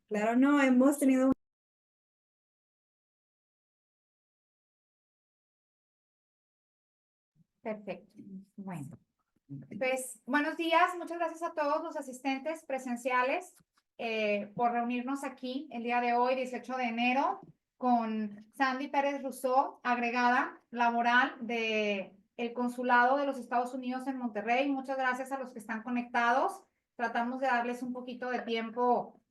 Claro, no, hemos tenido. Perfecto. Bueno, pues buenos días. Muchas gracias a todos los asistentes presenciales por reunirnos aquí el día de hoy, 18 de enero, con Sandy Pérez Rousseau, agregada laboral de el Consulado de los Estados Unidos en Monterrey. Muchas gracias a los que están conectados. Tratamos de darles un poquito de tiempo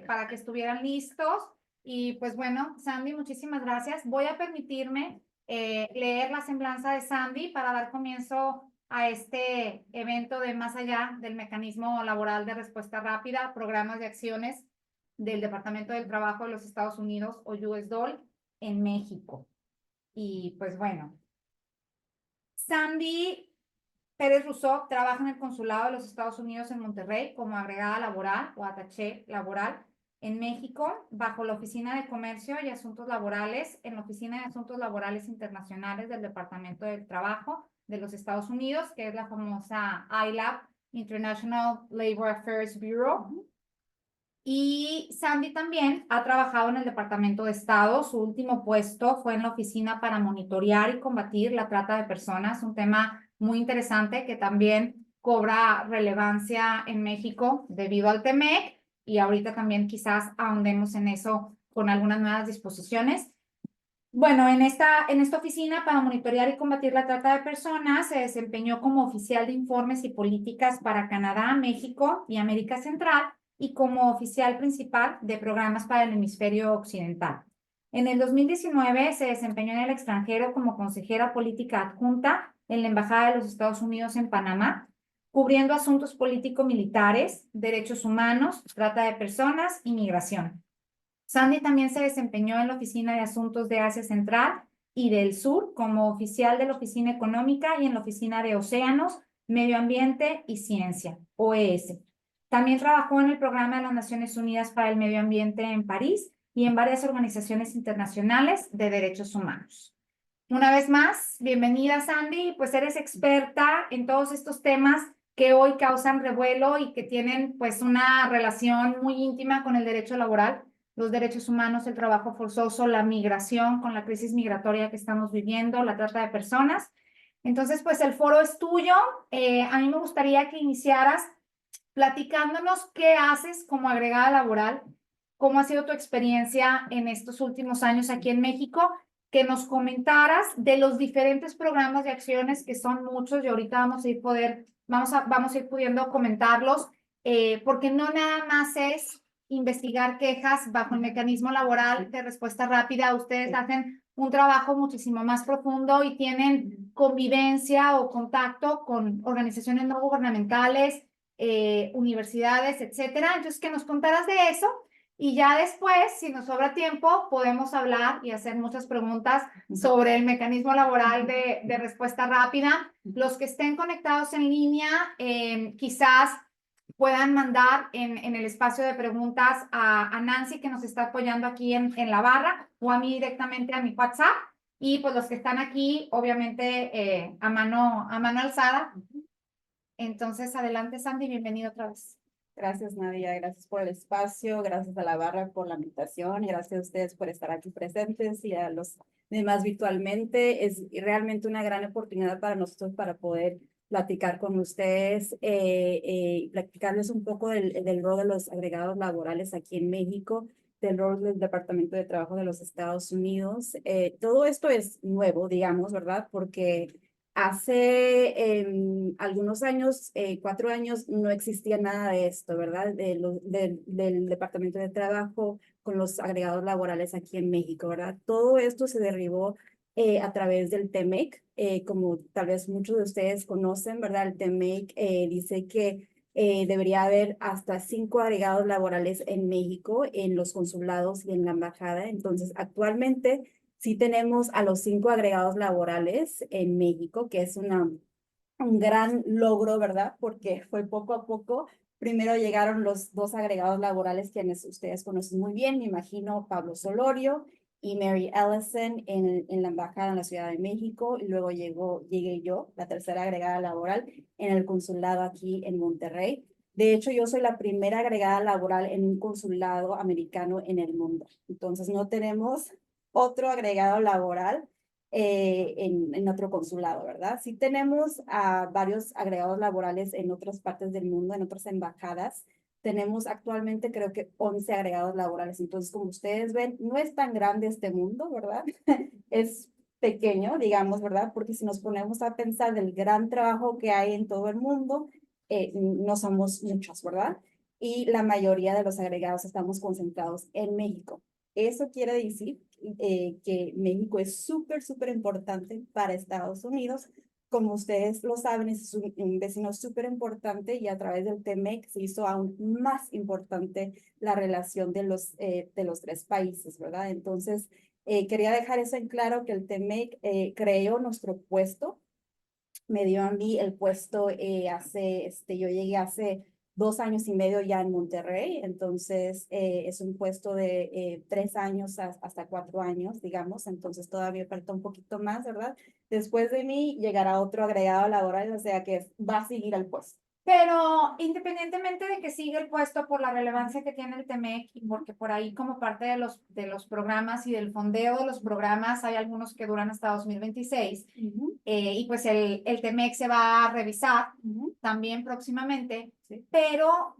para que estuvieran listos. Y pues bueno, Sandy, muchísimas gracias. Voy a permitirme leer la semblanza de Sandy para dar comienzo a este evento de más allá del mecanismo laboral de respuesta rápida, programas de acciones del Departamento del Trabajo de los Estados Unidos o USDOL en México. Y pues bueno, Sandy Pérez Rousseau trabaja en el Consulado de los Estados Unidos en Monterrey como agregada laboral o attaché laboral en México, bajo la Oficina de Comercio y Asuntos Laborales, en la Oficina de Asuntos Laborales Internacionales del Departamento del Trabajo de los Estados Unidos, que es la famosa ILAB, International Labor Affairs Bureau. Y Sandy también ha trabajado en el Departamento de Estado. Su último puesto fue en la Oficina para Monitorear y Combatir la Trata de Personas, un tema muy interesante que también cobra relevancia en México debido al TEMEC, y ahorita también quizás ahondemos en eso con algunas nuevas disposiciones. Bueno, en esta oficina para monitorear y combatir la trata de personas se desempeñó como oficial de informes y políticas para Canadá, México y América Central, y como oficial principal de programas para el hemisferio occidental. En el 2019 se desempeñó en el extranjero como consejera política adjunta en la Embajada de los Estados Unidos en Panamá, cubriendo asuntos político-militares, derechos humanos, trata de personas y migración. Sandy también se desempeñó en la Oficina de Asuntos de Asia Central y del Sur como oficial de la Oficina Económica y en la Oficina de Océanos, Medio Ambiente y Ciencia, OES. También trabajó en el Programa de las Naciones Unidas para el Medio Ambiente en París y en varias organizaciones internacionales de derechos humanos. Una vez más, bienvenida, Sandy. Pues eres experta en todos estos temas que hoy causan revuelo y que tienen pues una relación muy íntima con el derecho laboral, los derechos humanos, el trabajo forzoso, la migración, con la crisis migratoria que estamos viviendo, la trata de personas. Entonces, pues el foro es tuyo. A mí me gustaría que iniciaras platicándonos qué haces como agregada laboral, cómo ha sido tu experiencia en estos últimos años aquí en México, que nos comentaras de los diferentes programas de acciones, que son muchos, y ahorita vamos a ir pudiendo comentarlos, porque no nada más es investigar quejas bajo el mecanismo laboral de respuesta rápida. Ustedes hacen un trabajo muchísimo más profundo y tienen convivencia o contacto con organizaciones no gubernamentales, universidades, etcétera. Entonces, que nos contaras de eso, y ya después, si nos sobra tiempo, podemos hablar y hacer muchas preguntas sobre el mecanismo laboral de respuesta rápida. Los que estén conectados en línea, quizás puedan mandar en el espacio de preguntas a Nancy, que nos está apoyando aquí en la barra, o a mí directamente a mi WhatsApp. Y pues los que están aquí, obviamente, a mano alzada. Entonces, adelante, Sandy, bienvenido otra vez. Gracias, Nadia. Gracias por el espacio. Gracias a la barra por la invitación. Y gracias a ustedes por estar aquí presentes y a los demás virtualmente. Es realmente una gran oportunidad para nosotros para poder platicar con ustedes y platicarles un poco del rol de los agregados laborales aquí en México, del rol del Departamento de Trabajo de los Estados Unidos. Todo esto es nuevo, digamos, ¿verdad? Porque hace algunos años, 4 años, no existía nada de esto, ¿verdad? Del Departamento de Trabajo con los agregados laborales aquí en México, ¿verdad? Todo esto se derribó a través del TEMEC, como tal vez muchos de ustedes conocen, ¿verdad? El TEMEC dice que debería haber hasta 5 agregados laborales en México, en los consulados y en la embajada. Entonces, actualmente sí tenemos a los 5 agregados laborales en México, que es un gran logro, ¿verdad? Porque fue poco a poco. Primero llegaron los 2 agregados laborales, quienes ustedes conocen muy bien, me imagino, Pablo Solorio y Mary Ellison en la embajada en la Ciudad de México. Y luego llegué yo, la tercera agregada laboral, en el consulado aquí en Monterrey. De hecho, yo soy la primera agregada laboral en un consulado americano en el mundo. Entonces, no tenemos otro agregado laboral en otro consulado, ¿verdad? Sí tenemos varios agregados laborales en otras partes del mundo, en otras embajadas. Tenemos actualmente creo que 11 agregados laborales. Entonces, como ustedes ven, no es tan grande este mundo, ¿verdad? Es pequeño, digamos, ¿verdad? Porque si nos ponemos a pensar del gran trabajo que hay en todo el mundo, no somos muchos, ¿verdad? Y la mayoría de los agregados estamos concentrados en México. Eso quiere decir que México es súper, súper importante para Estados Unidos. Como ustedes lo saben, es un vecino súper importante y a través del TMEC se hizo aún más importante la relación de los tres países, ¿verdad? Entonces, quería dejar eso en claro que el TMEC creó nuestro puesto, me dio a mí el puesto yo llegué hace 2 años y medio ya en Monterrey, entonces es un puesto de 3 años hasta 4 años, digamos, entonces todavía falta un poquito más, ¿verdad? Después de mí llegará otro agregado laboral, o sea que va a seguir al puesto. Pero independientemente de que siga el puesto por la relevancia que tiene el TEMEC y porque por ahí como parte de los programas y del fondeo de los programas hay algunos que duran hasta 2026 y pues el TEMEC se va a revisar también próximamente, Sí. pero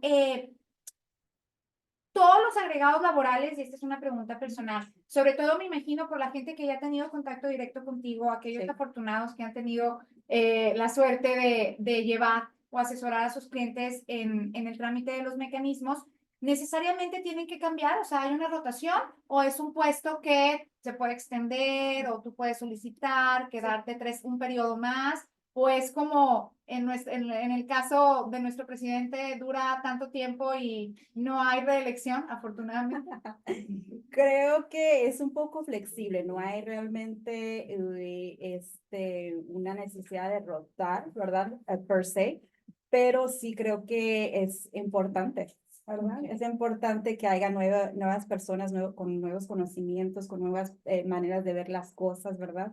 todos los agregados laborales, y esta es una pregunta personal, sobre todo me imagino por la gente que ya ha tenido contacto directo contigo, aquellos Sí. afortunados que han tenido la suerte de llevar o asesorar a sus clientes en el trámite de los mecanismos, necesariamente tienen que cambiar, o sea, hay una rotación o es un puesto que se puede extender o tú puedes solicitar, quedarte un periodo más, o es como en el caso de nuestro presidente dura tanto tiempo y no hay reelección, afortunadamente. Creo que es un poco flexible, no hay realmente una necesidad de rotar, ¿verdad? Per se, pero sí creo que es importante, ¿verdad? Okay. Es importante que haya nuevas personas con nuevos conocimientos, con nuevas maneras de ver las cosas, ¿verdad?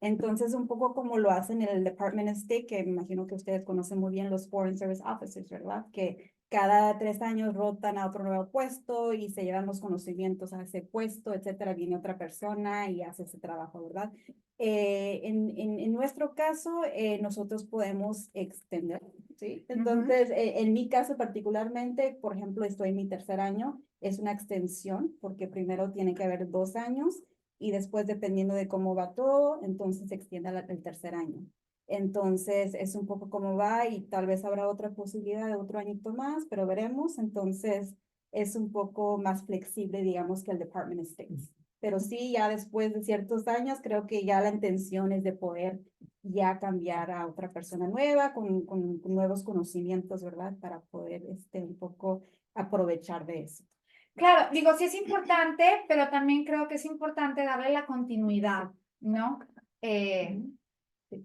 Entonces, un poco como lo hacen en el Department of State, que me imagino que ustedes conocen muy bien los Foreign Service Officers, ¿verdad? Que cada 3 años rotan a otro nuevo puesto y se llevan los conocimientos a ese puesto, etcétera. Viene otra persona y hace ese trabajo, ¿verdad? En nuestro caso, nosotros podemos extender, ¿sí? Entonces, en mi caso particularmente, por ejemplo, estoy en mi tercer año, es una extensión, porque primero tiene que haber 2 años y después, dependiendo de cómo va todo, entonces se extiende el tercer año. Entonces, es un poco cómo va y tal vez habrá otra posibilidad de otro añito más, pero veremos. Entonces, es un poco más flexible, digamos, que el Department of State. Pero sí, ya después de ciertos años, creo que ya la intención es de poder ya cambiar a otra persona nueva con nuevos conocimientos, ¿verdad? Para poder un poco aprovechar de eso. Claro, digo, sí es importante, pero también creo que es importante darle la continuidad, ¿no?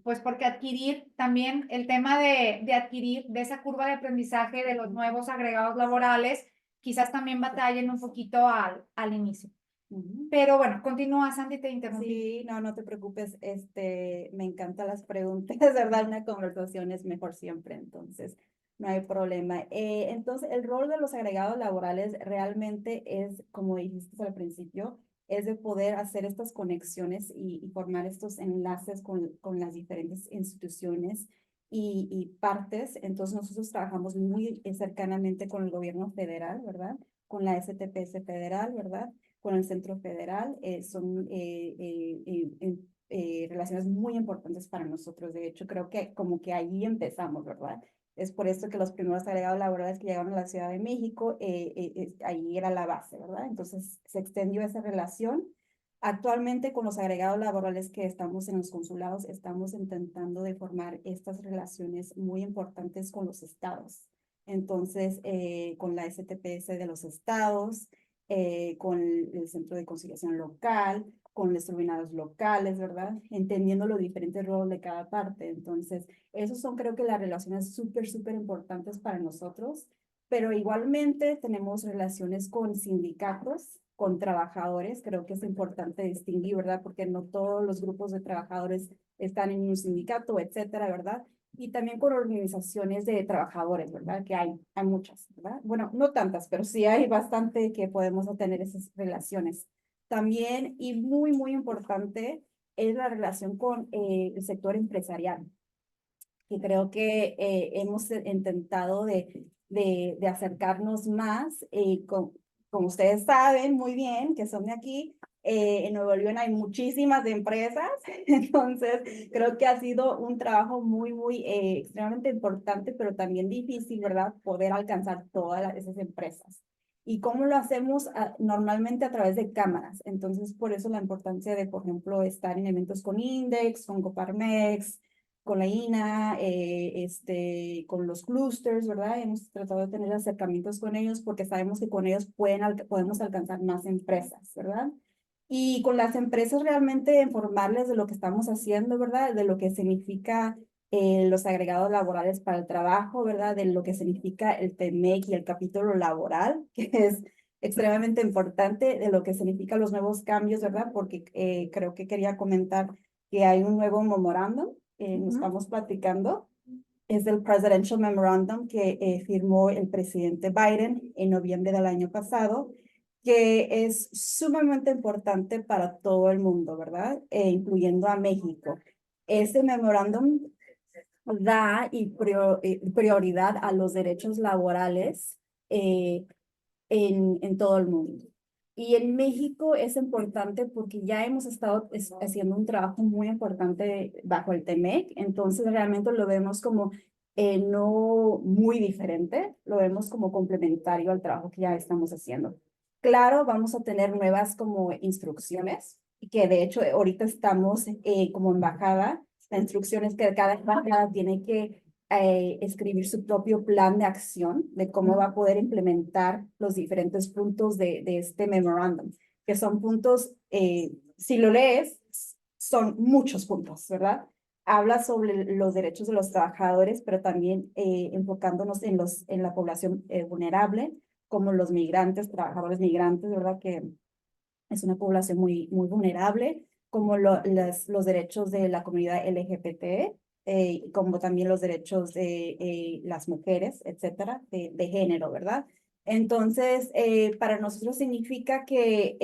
Pues porque adquirir también el tema de adquirir de esa curva de aprendizaje de los nuevos agregados laborales, quizás también batallen un poquito al inicio. Pero bueno, continúa, Sandy, te interrumpí. Sí, no, no te preocupes, me encantan las preguntas, ¿verdad? Una conversación es mejor siempre, entonces no hay problema. Entonces, el rol de los agregados laborales realmente es, como dijiste al principio, es de poder hacer estas conexiones y formar estos enlaces con las diferentes instituciones y partes. Entonces, nosotros trabajamos muy cercanamente con el gobierno federal, ¿verdad? Con la STPS federal, ¿verdad? Con el Centro Federal, son relaciones muy importantes para nosotros. De hecho, creo que como que ahí empezamos, ¿verdad? Es por eso que los primeros agregados laborales que llegaron a la Ciudad de México, ahí era la base, ¿verdad? Entonces se extendió esa relación. Actualmente con los agregados laborales que estamos en los consulados, estamos intentando de formar estas relaciones muy importantes con los estados. Entonces, con la STPS de los estados, con el Centro de Conciliación Local, con los tribunales locales, ¿verdad? Entendiendo los diferentes roles de cada parte. Entonces, esos son creo que las relaciones súper, súper importantes para nosotros, pero igualmente tenemos relaciones con sindicatos, con trabajadores, creo que es importante distinguir, ¿verdad? Porque no todos los grupos de trabajadores están en un sindicato, etcétera, ¿verdad? y también con organizaciones de trabajadores, ¿verdad? Que hay muchas, ¿verdad? Bueno, no tantas, pero sí hay bastante que podemos tener esas relaciones. También, y muy, muy importante, es la relación con el sector empresarial, que creo que hemos intentado de acercarnos más, como ustedes saben muy bien, que son de aquí, en Nuevo León hay muchísimas empresas, entonces creo que ha sido un trabajo muy, muy extremadamente importante, pero también difícil, ¿verdad? Poder alcanzar todas esas empresas. ¿Y cómo lo hacemos? Normalmente a través de cámaras. Entonces, por eso la importancia de, por ejemplo, estar en eventos con Index, con Coparmex, con la INA, con los clusters, ¿verdad? Hemos tratado de tener acercamientos con ellos porque sabemos que con ellos podemos alcanzar más empresas, ¿verdad? Y con las empresas realmente informarles de lo que estamos haciendo, ¿verdad? De lo que significa los agregados laborales para el trabajo, ¿verdad? De lo que significa el TEMEC y el capítulo laboral, que es extremadamente importante, de lo que significan los nuevos cambios, ¿verdad? Porque creo que quería comentar que hay un nuevo memorándum, nos estamos platicando, es el Presidential Memorandum que firmó el presidente Biden en noviembre del año pasado, que es sumamente importante para todo el mundo, ¿verdad? Incluyendo a México. Este memorándum da prioridad a los derechos laborales eh, en todo el mundo. Y en México es importante porque ya hemos estado haciendo un trabajo muy importante bajo el TEMEC, entonces realmente lo vemos como no muy diferente, lo vemos como complementario al trabajo que ya estamos haciendo. Claro, vamos a tener nuevas como instrucciones, que de hecho ahorita estamos como embajada, la instrucción es que cada embajada tiene que escribir su propio plan de acción de cómo va a poder implementar los diferentes puntos de este memorándum, que son puntos, si lo lees, son muchos puntos, ¿verdad? Habla sobre los derechos de los trabajadores, pero también enfocándonos en la población vulnerable, como los migrantes, trabajadores migrantes, ¿verdad? Que es una población muy, muy vulnerable, como los derechos de la comunidad LGBT, como también los derechos de las mujeres, etcétera, de género, ¿verdad? Entonces, para nosotros significa que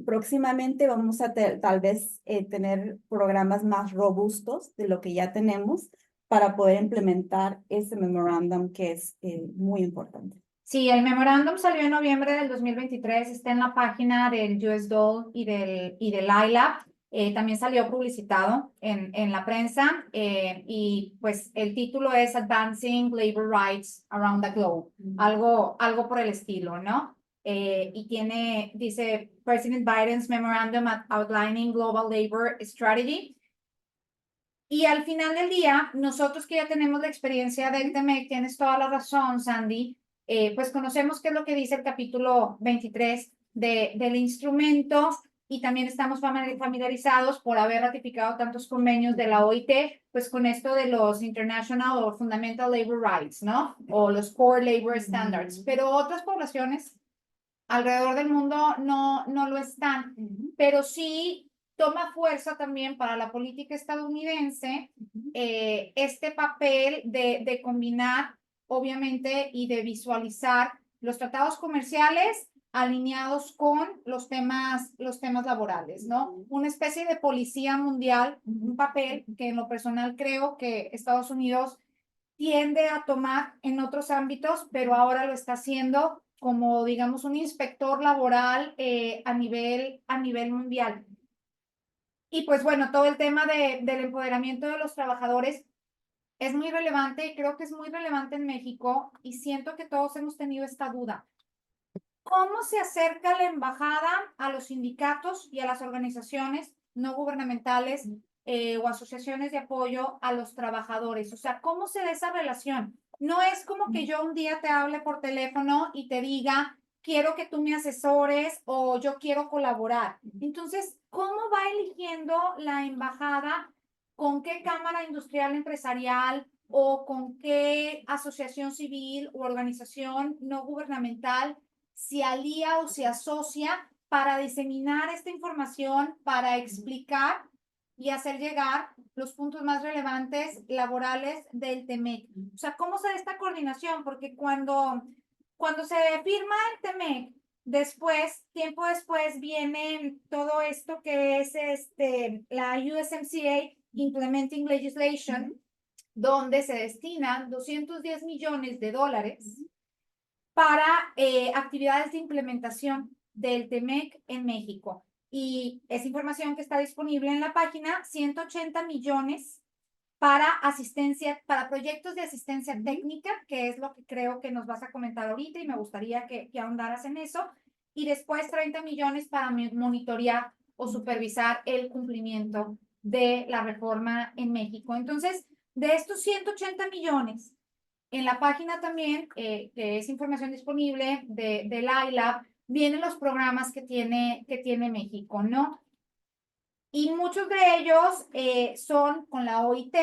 próximamente vamos a tal vez tener programas más robustos de lo que ya tenemos para poder implementar ese memorándum que es muy importante. Sí, el memorándum salió en noviembre del 2023, está en la página del US Dole y del ILAB. También salió publicitado en la prensa y pues el título es Advancing Labor Rights Around the Globe, algo por el estilo, ¿no? Y dice President Biden's Memorandum Outlining Global Labor Strategy. Y al final del día, nosotros que ya tenemos la experiencia del TEMEC, tienes toda la razón, Sandy, pues conocemos qué es lo que dice el capítulo 23 del instrumento y también estamos familiarizados por haber ratificado tantos convenios de la OIT, pues con esto de los International o Fundamental Labor Rights, ¿no? O los Core Labor Standards, pero otras poblaciones alrededor del mundo no lo están, pero sí toma fuerza también para la política estadounidense este papel de combinar, obviamente, y de visualizar los tratados comerciales alineados con los temas laborales, ¿no? Una especie de policía mundial, un papel que en lo personal creo que Estados Unidos tiende a tomar en otros ámbitos, pero ahora lo está haciendo como, digamos, un inspector laboral a nivel mundial. Y pues bueno, todo el tema del empoderamiento de los trabajadores es muy relevante y creo que es muy relevante en México y siento que todos hemos tenido esta duda. ¿Cómo se acerca la embajada a los sindicatos y a las organizaciones no gubernamentales o asociaciones de apoyo a los trabajadores? O sea, ¿cómo se da esa relación? No es como que yo un día te hable por teléfono y te diga, quiero que tú me asesores o yo quiero colaborar. Entonces, ¿cómo va eligiendo la embajada con qué cámara industrial empresarial o con qué asociación civil o organización no gubernamental se alía o se asocia para diseminar esta información, para explicar y hacer llegar los puntos más relevantes laborales del TEMEC. O sea, ¿cómo se da esta coordinación? Porque cuando se firma el TEMEC, después, tiempo después, viene todo esto que es la USMCA Implementing Legislation, donde se destinan 210 millones de dólares para actividades de implementación del TEMEC en México. Y esa información que está disponible en la página, 180 millones para asistencia, para proyectos de asistencia técnica, que es lo que creo que nos vas a comentar ahorita y me gustaría que ahondaras en eso. Y después 30 millones para monitorear o supervisar el cumplimiento de la reforma en México. Entonces, de estos 180 millones, en la página también, que es información disponible del iLab, vienen los programas que tiene México, ¿no? Y muchos de ellos son con la OIT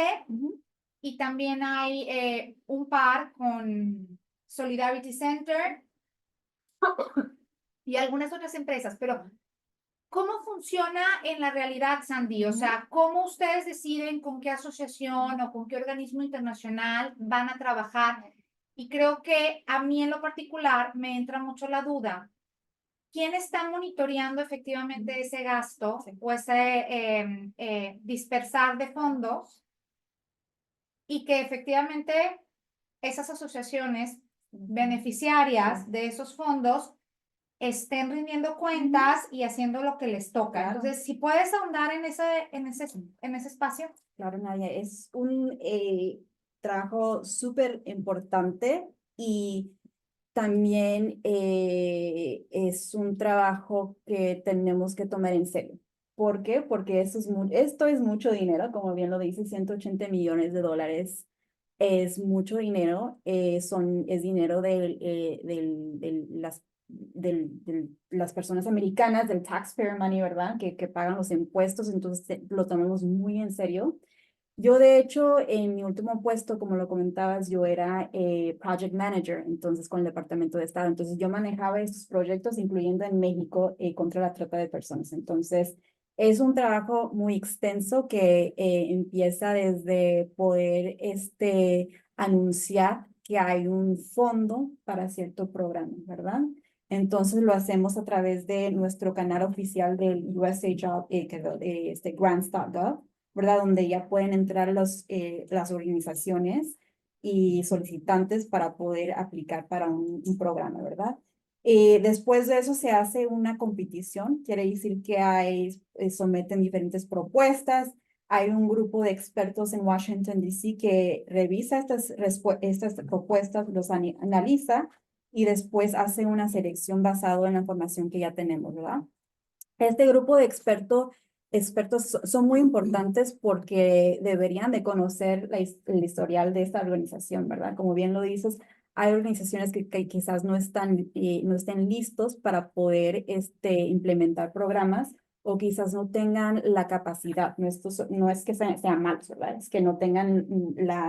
y también hay un par con Solidarity Center y algunas otras empresas, pero ¿cómo funciona en la realidad, Sandy? O sea, ¿cómo ustedes deciden con qué asociación o con qué organismo internacional van a trabajar? Y creo que a mí en lo particular me entra mucho la duda. ¿Quién está monitoreando efectivamente ese gasto o ese dispersar de fondos? Y que efectivamente esas asociaciones beneficiarias de esos fondos estén rindiendo cuentas y haciendo lo que les toca. Claro. Entonces, si puedes ahondar en ese espacio. Claro, Nadia, es un trabajo súper importante y también es un trabajo que tenemos que tomar en serio. ¿Por qué? Porque esto es mucho dinero, como bien lo dice, 180 millones de dólares es mucho dinero, es dinero de las personas americanas, del taxpayer money, ¿verdad? Que pagan los impuestos, entonces lo tomamos muy en serio. Yo, de hecho, en mi último puesto, como lo comentabas, yo era project manager, entonces con el Departamento de Estado. Entonces yo manejaba estos proyectos, incluyendo en México, contra la trata de personas. Entonces es un trabajo muy extenso que empieza desde poder anunciar que hay un fondo para cierto programa, ¿verdad? Entonces lo hacemos a través de nuestro canal oficial del USA Job, grants.gov, ¿verdad? Donde ya pueden entrar las organizaciones y solicitantes para poder aplicar para un programa, ¿verdad? Después de eso se hace una competición, quiere decir que someten diferentes propuestas. Hay un grupo de expertos en Washington, D.C. que revisa estas propuestas, los analiza y después hace una selección basada en la información que ya tenemos, ¿verdad? Este grupo de expertos son muy importantes porque deberían de conocer el historial de esta organización, ¿verdad? Como bien lo dices, hay organizaciones que quizás no estén listos para poder implementar programas o quizás no tengan la capacidad. No es que sean malos, ¿verdad? Es que no tengan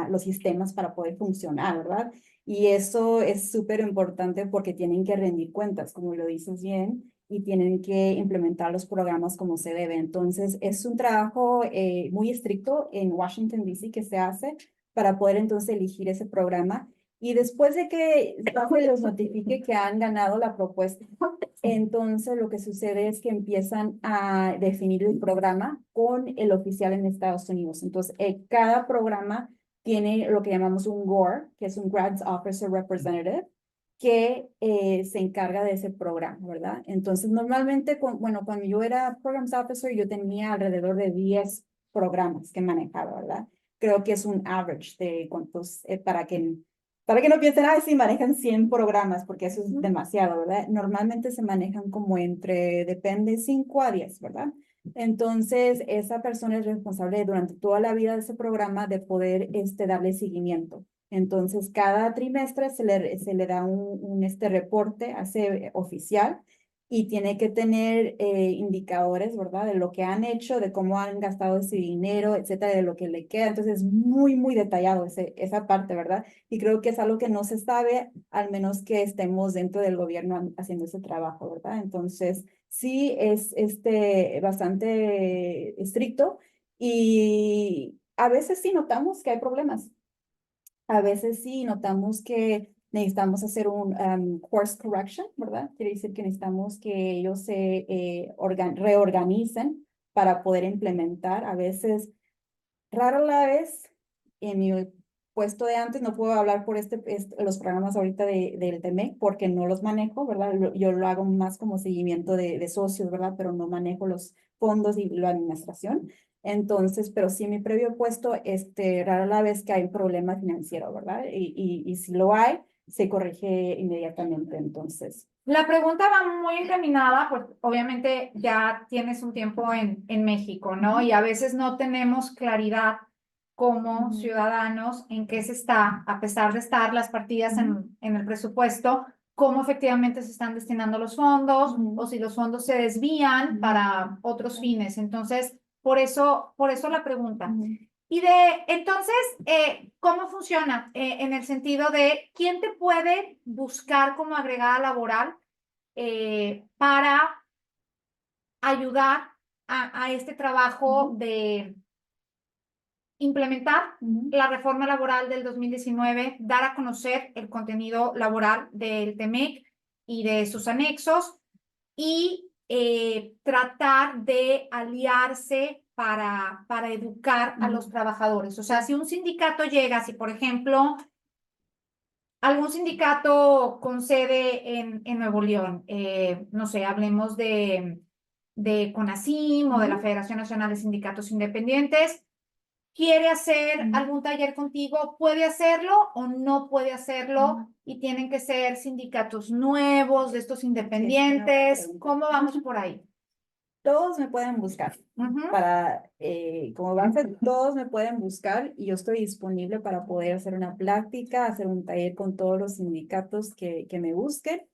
los sistemas para poder funcionar, ¿verdad? Y eso es súper importante porque tienen que rendir cuentas, como lo dices bien, y tienen que implementar los programas como se debe. Entonces, es un trabajo muy estricto en Washington, D.C. que se hace para poder entonces elegir ese programa. Y después de que se los notifique que han ganado la propuesta, entonces lo que sucede es que empiezan a definir el programa con el oficial en Estados Unidos. Entonces, cada programa tiene lo que llamamos un GOR, que es un Grants Officer Representative, que se encarga de ese programa, ¿verdad? Entonces, normalmente, cuando yo era Programs Officer, yo tenía alrededor de 10 programas que manejaba, ¿verdad? Creo que es un average de cuántos, para que no piensen, ah, sí, manejan 100 programas, porque eso es demasiado, ¿verdad? Normalmente se manejan como depende, 5 a 10, ¿verdad? Entonces, esa persona es responsable durante toda la vida de ese programa de poder darle seguimiento. Entonces, cada trimestre se le da un reporte oficial y tiene que tener indicadores, ¿verdad? De lo que han hecho, de cómo han gastado ese dinero, etcétera, de lo que le queda. Entonces, es muy, muy detallado esa parte, ¿verdad? Y creo que es algo que no se sabe, al menos que estemos dentro del gobierno haciendo ese trabajo, ¿verdad? Entonces, sí es bastante estricto Y a veces sí notamos que hay problemas. A veces sí notamos que necesitamos hacer un course correction, ¿verdad? Quiere decir que necesitamos que ellos se reorganicen para poder implementar. A veces, rara la vez, en mi puesto de antes, no puedo hablar por los programas ahorita del TEMEC porque no los manejo, ¿verdad? Yo lo hago más como seguimiento de socios, ¿verdad? Pero no manejo los fondos y la administración. Entonces, pero sí en mi previo puesto, rara la vez que hay un problema financiero, ¿verdad? Y si lo hay, se corrige inmediatamente, entonces. La pregunta va muy encaminada, pues obviamente ya tienes un tiempo en México, ¿no? Y a veces no tenemos claridad como ciudadanos en qué se está, a pesar de estar las partidas en el presupuesto, cómo efectivamente se están destinando los fondos o si los fondos se desvían para otros fines. Entonces, por eso la pregunta. Y entonces, ¿cómo funciona? En el sentido de, ¿quién te puede buscar como agregada laboral para ayudar a este trabajo de implementar la reforma laboral del 2019, dar a conocer el contenido laboral del TEMEC y de sus anexos y tratar de aliarse para educar a los trabajadores? O sea, si un sindicato llega, si por ejemplo algún sindicato con sede en Nuevo León, no sé, hablemos de CONASIM o de la Federación Nacional de Sindicatos Independientes, quiere hacer algún taller contigo, puede hacerlo o no puede hacerlo, y tienen que ser sindicatos nuevos, de estos independientes. ¿Cómo vamos por ahí? Todos me pueden buscar para, como base, todos me pueden buscar y yo estoy disponible para poder hacer una plática, hacer un taller con todos los sindicatos que me busquen.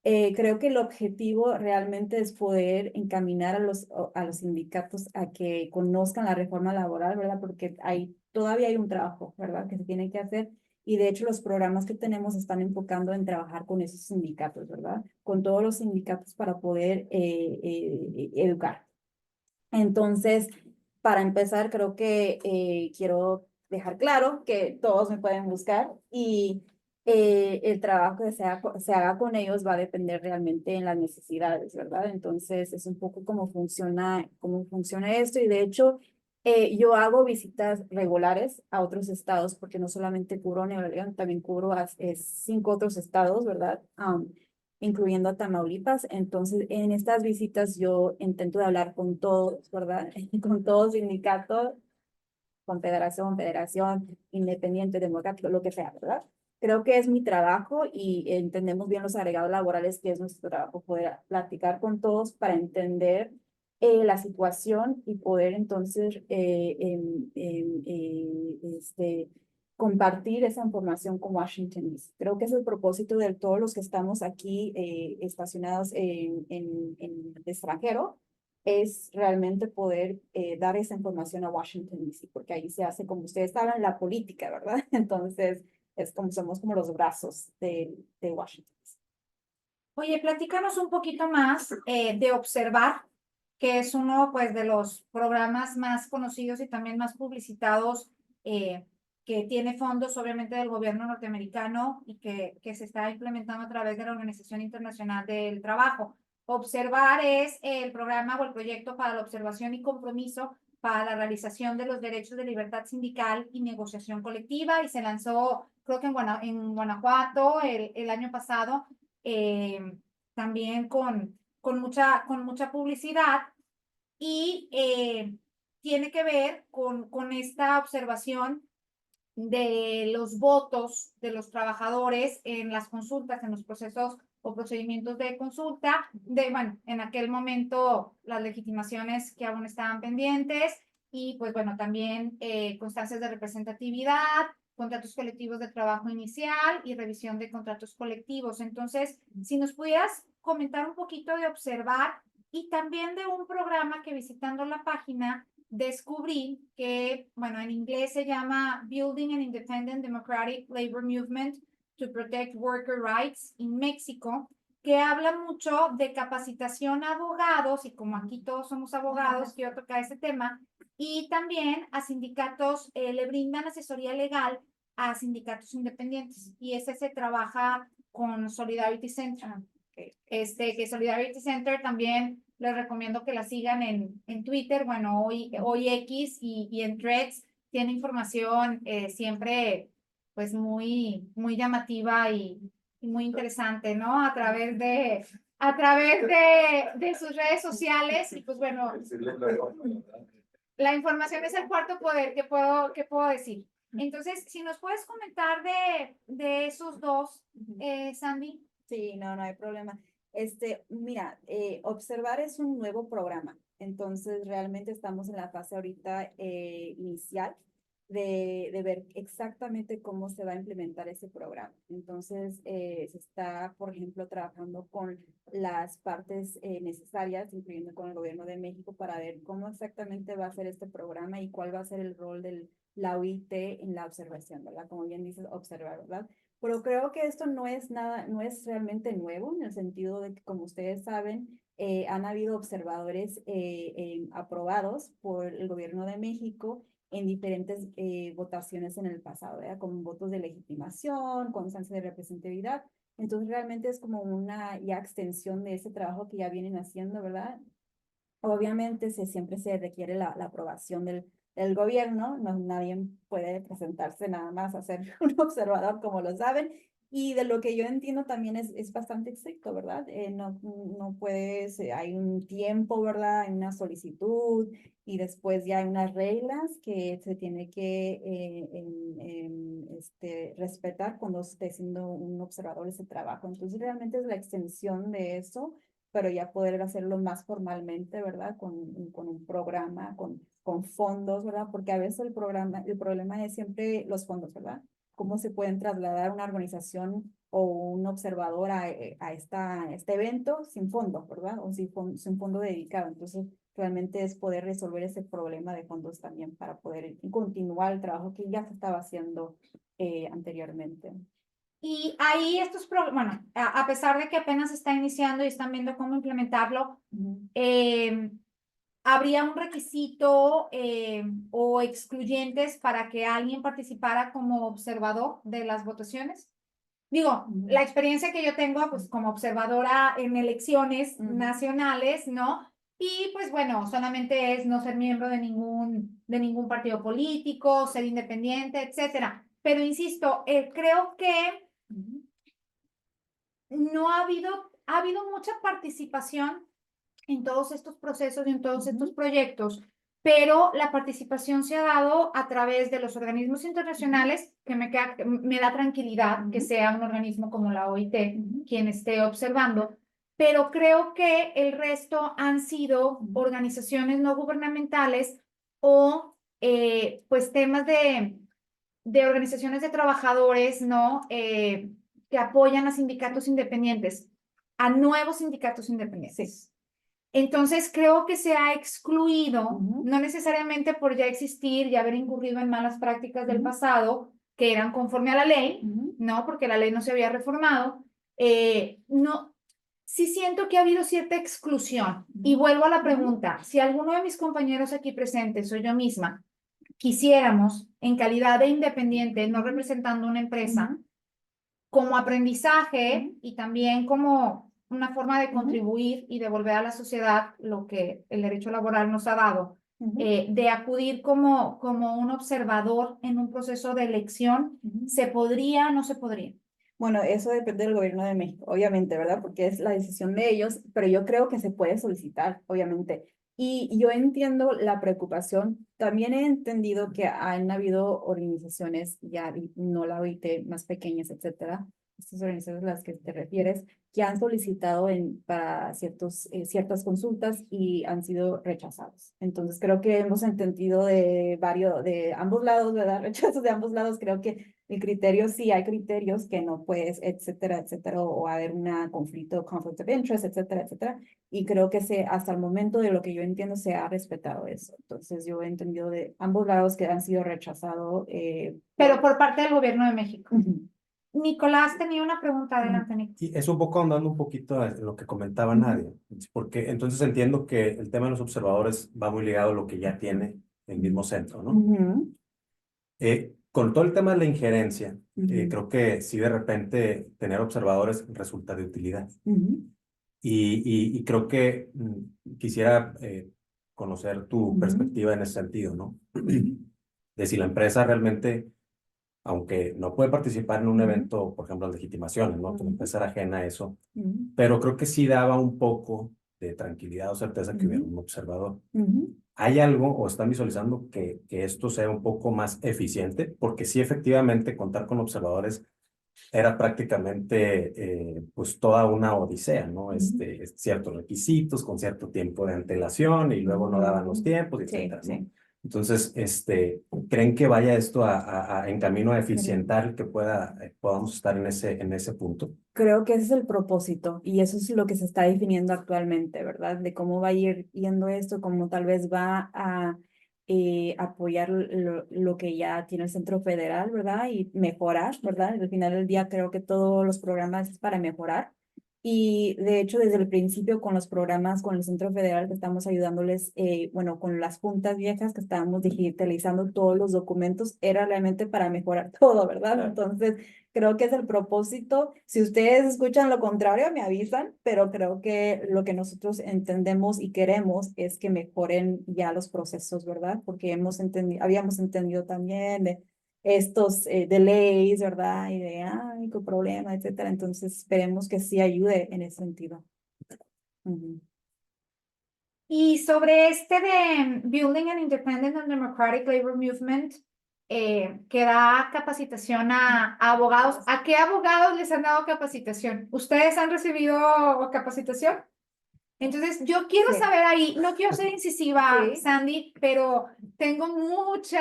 Creo que el objetivo realmente es poder encaminar a los sindicatos a que conozcan la reforma laboral, ¿verdad? Porque todavía hay un trabajo, ¿verdad? Que se tiene que hacer. Y de hecho los programas que tenemos están enfocando en trabajar con esos sindicatos, ¿verdad? Con todos los sindicatos para poder educar. Entonces, para empezar, creo que quiero dejar claro que todos me pueden buscar y el trabajo que se haga con ellos va a depender realmente en las necesidades, ¿verdad? Entonces, es un poco cómo funciona esto y de hecho, yo hago visitas regulares a otros estados porque no solamente cubro Nuevo León, también cubro a 5 otros estados, ¿verdad? Incluyendo a Tamaulipas. Entonces, en estas visitas yo intento de hablar con todos, ¿verdad? Con todos sindicatos, federación, independiente, democrático, lo que sea, ¿verdad? Creo que es mi trabajo y entendemos bien los agregados laborales, que es nuestro trabajo poder platicar con todos para entender la situación y poder entonces compartir esa información con Washington, D.C. Creo que es el propósito de todos los que estamos aquí estacionados en el extranjero, es realmente poder dar esa información a Washington, D.C., porque ahí se hace, como ustedes saben, la política, ¿verdad? Entonces, somos como los brazos de Washington, D.C. Oye, platícanos un poquito más de Observar, que es uno pues de los programas más conocidos y también más publicitados, que tiene fondos obviamente del gobierno norteamericano y que se está implementando a través de la Organización Internacional del Trabajo. Observar es el programa o el proyecto para la observación y compromiso para la realización de los derechos de libertad sindical y negociación colectiva, y se lanzó creo que en Guanajuato el año pasado, también con mucha publicidad, y tiene que ver con esta observación de los votos de los trabajadores en las consultas, en los procesos o procedimientos de consulta, bueno, en aquel momento las legitimaciones que aún estaban pendientes, y pues bueno, también constancias de representatividad, contratos colectivos de trabajo inicial y revisión de contratos colectivos. Entonces, si nos pudieras comentar un poquito de Observar y también de un programa que, visitando la página, descubrí que, bueno, en inglés se llama Building an Independent Democratic Labor Movement to Protect Worker Rights in México, que habla mucho de capacitación a abogados, y como aquí todos somos abogados, quiero tocar ese tema, y también a sindicatos, le brindan asesoría legal a sindicatos independientes, y ese se trabaja con Solidarity Center. Que Solidarity Center también les recomiendo que la sigan en Twitter, bueno, hoy X y en Threads, tiene información siempre pues muy llamativa y muy interesante, ¿no? A través de sus redes sociales, y pues bueno, la información es el cuarto poder que puedo decir. Entonces, si nos puedes comentar de esos dos, Sandy. Sí, no hay problema. Mira, Observar es un nuevo programa, entonces realmente estamos en la fase ahorita inicial de ver exactamente cómo se va a implementar ese programa. Entonces, se está, por ejemplo, trabajando con las partes necesarias, incluyendo con el gobierno de México, para ver cómo exactamente va a ser este programa y cuál va a ser el rol de la OIT en la observación, ¿verdad? Como bien dices, observar, ¿verdad? Pero creo que esto no es nada, no es realmente nuevo en el sentido de que, como ustedes saben, han habido observadores aprobados por el gobierno de México en diferentes votaciones en el pasado, ¿verdad? Con votos de legitimación, con instancia de representatividad. Entonces, realmente es como una ya extensión de ese trabajo que ya vienen haciendo, ¿verdad? Obviamente siempre se requiere la aprobación del gobierno, no, nadie puede presentarse nada más a ser un observador, como lo saben, y de lo que yo entiendo también es bastante estricto, ¿verdad? No puedes, hay un tiempo, ¿verdad? Hay una solicitud y después ya hay unas reglas que se tiene que respetar cuando esté siendo un observador ese trabajo. Entonces realmente es la extensión de eso, pero ya poder hacerlo más formalmente, ¿verdad? Con un programa, con fondos, ¿verdad? Porque a veces el problema es siempre los fondos, ¿verdad? Cómo se pueden trasladar una organización o un observador a este evento sin fondos, ¿verdad? O sin fondo dedicado. Entonces, realmente es poder resolver ese problema de fondos también para poder continuar el trabajo que ya se estaba haciendo anteriormente. Y ahí bueno, a pesar de que apenas está iniciando y están viendo cómo implementarlo, ¿habría un requisito o excluyentes para que alguien participara como observador de las votaciones? Digo, la experiencia que yo tengo, pues como observadora en elecciones nacionales, ¿no? Y pues bueno, solamente es no ser miembro de ningún partido político, ser independiente, etcétera. Pero insisto, creo que no ha habido mucha participación en todos estos procesos y en todos estos proyectos, pero la participación se ha dado a través de los organismos internacionales, que me da tranquilidad que sea un organismo como la OIT quien esté observando, pero creo que el resto han sido organizaciones no gubernamentales o pues temas de organizaciones de trabajadores, ¿no? Que apoyan a sindicatos independientes, a nuevos sindicatos independientes. Sí. Entonces, creo que se ha excluido, no necesariamente por ya existir y haber incurrido en malas prácticas del pasado, que eran conforme a la ley, ¿no? Porque la ley no se había reformado. No, sí siento que ha habido cierta exclusión. Y vuelvo a la pregunta, si alguno de mis compañeros aquí presentes o yo misma quisiéramos, en calidad de independiente, no representando una empresa, como aprendizaje y también como una forma de contribuir y devolver a la sociedad lo que el derecho laboral nos ha dado, de acudir como un observador en un proceso de elección, ¿se podría o no se podría? Bueno, eso depende del gobierno de México, obviamente, ¿verdad? Porque es la decisión de ellos, pero yo creo que se puede solicitar, obviamente. Y yo entiendo la preocupación. También he entendido que han habido organizaciones, ya no la OIT, más pequeñas, etcétera, estas organizaciones a las que te refieres, que han solicitado para ciertas consultas y han sido rechazados. Entonces, creo que hemos entendido de ambos lados, ¿verdad? Rechazos de ambos lados. Creo que el criterio, sí hay criterios que no puedes, etcétera, etcétera, o haber un conflict of interest, etcétera, etcétera. Y creo que hasta el momento de lo que yo entiendo se ha respetado eso. Entonces yo he entendido de ambos lados que han sido rechazados. Pero por parte del gobierno de México. Nicolás tenía una pregunta, adelante, Nicolás. Y es un poco andando un poquito en lo que comentaba Nadia, porque entonces entiendo que el tema de los observadores va muy ligado a lo que ya tiene el mismo centro, ¿no? Ujú, Con todo el tema de la injerencia, ujú, creo que sí de repente tener observadores resulta de utilidad. ujú, Y creo que quisiera conocer tu ujú, perspectiva en ese sentido, ¿no? ujú, De si la empresa realmente, aunque no puede participar en un ujú, evento, por ejemplo, de legitimaciones, ¿no? Que la ujú, empresa era ajena a eso, ujú, pero creo que sí daba un poco de tranquilidad o certeza que hubiera ujú, un observador. ujú. ¿Hay algo o están visualizando que esto sea un poco más eficiente? Porque sí, efectivamente, contar con observadores era prácticamente pues toda una odisea, ¿no? Ujú, Ciertos requisitos con cierto tiempo de antelación y luego no daban los ujú. tiempos, Sí, etcétera, ¿no? sí. Entonces, ¿creen que vaya esto en camino a Creo. eficientar que podamos estar en ese punto? Creo que ese es el propósito y eso es lo que se está definiendo actualmente, ¿verdad? De cómo va a ir yendo esto, cómo tal vez va a apoyar lo que ya tiene el Centro Federal, ¿verdad? Y mejorar, ¿verdad? Al final del día creo que todos los programas es para mejorar. Y de hecho, desde el principio con los programas, con el Centro Federal, que estamos ayudándoles, bueno, con las juntas viejas que estábamos digitalizando todos los documentos, era realmente para mejorar todo, ¿verdad? Claro. Entonces, creo que es el propósito. Si ustedes escuchan lo contrario, me avisan, pero creo que lo que nosotros entendemos y queremos es que mejoren ya los procesos, ¿verdad? Porque habíamos entendido también de estos delays, ¿verdad? Y de, ay, qué problema, etcétera. Entonces, esperemos que sí ayude en ese sentido. Ujú. Y sobre este de Building an Independent and Democratic Labor Movement, que da capacitación a abogados, ¿a qué abogados les han dado capacitación? ¿Ustedes han recibido capacitación? Entonces, yo quiero Sí. saber ahí, no quiero ser incisiva, Sí. Sandy, pero tengo mucha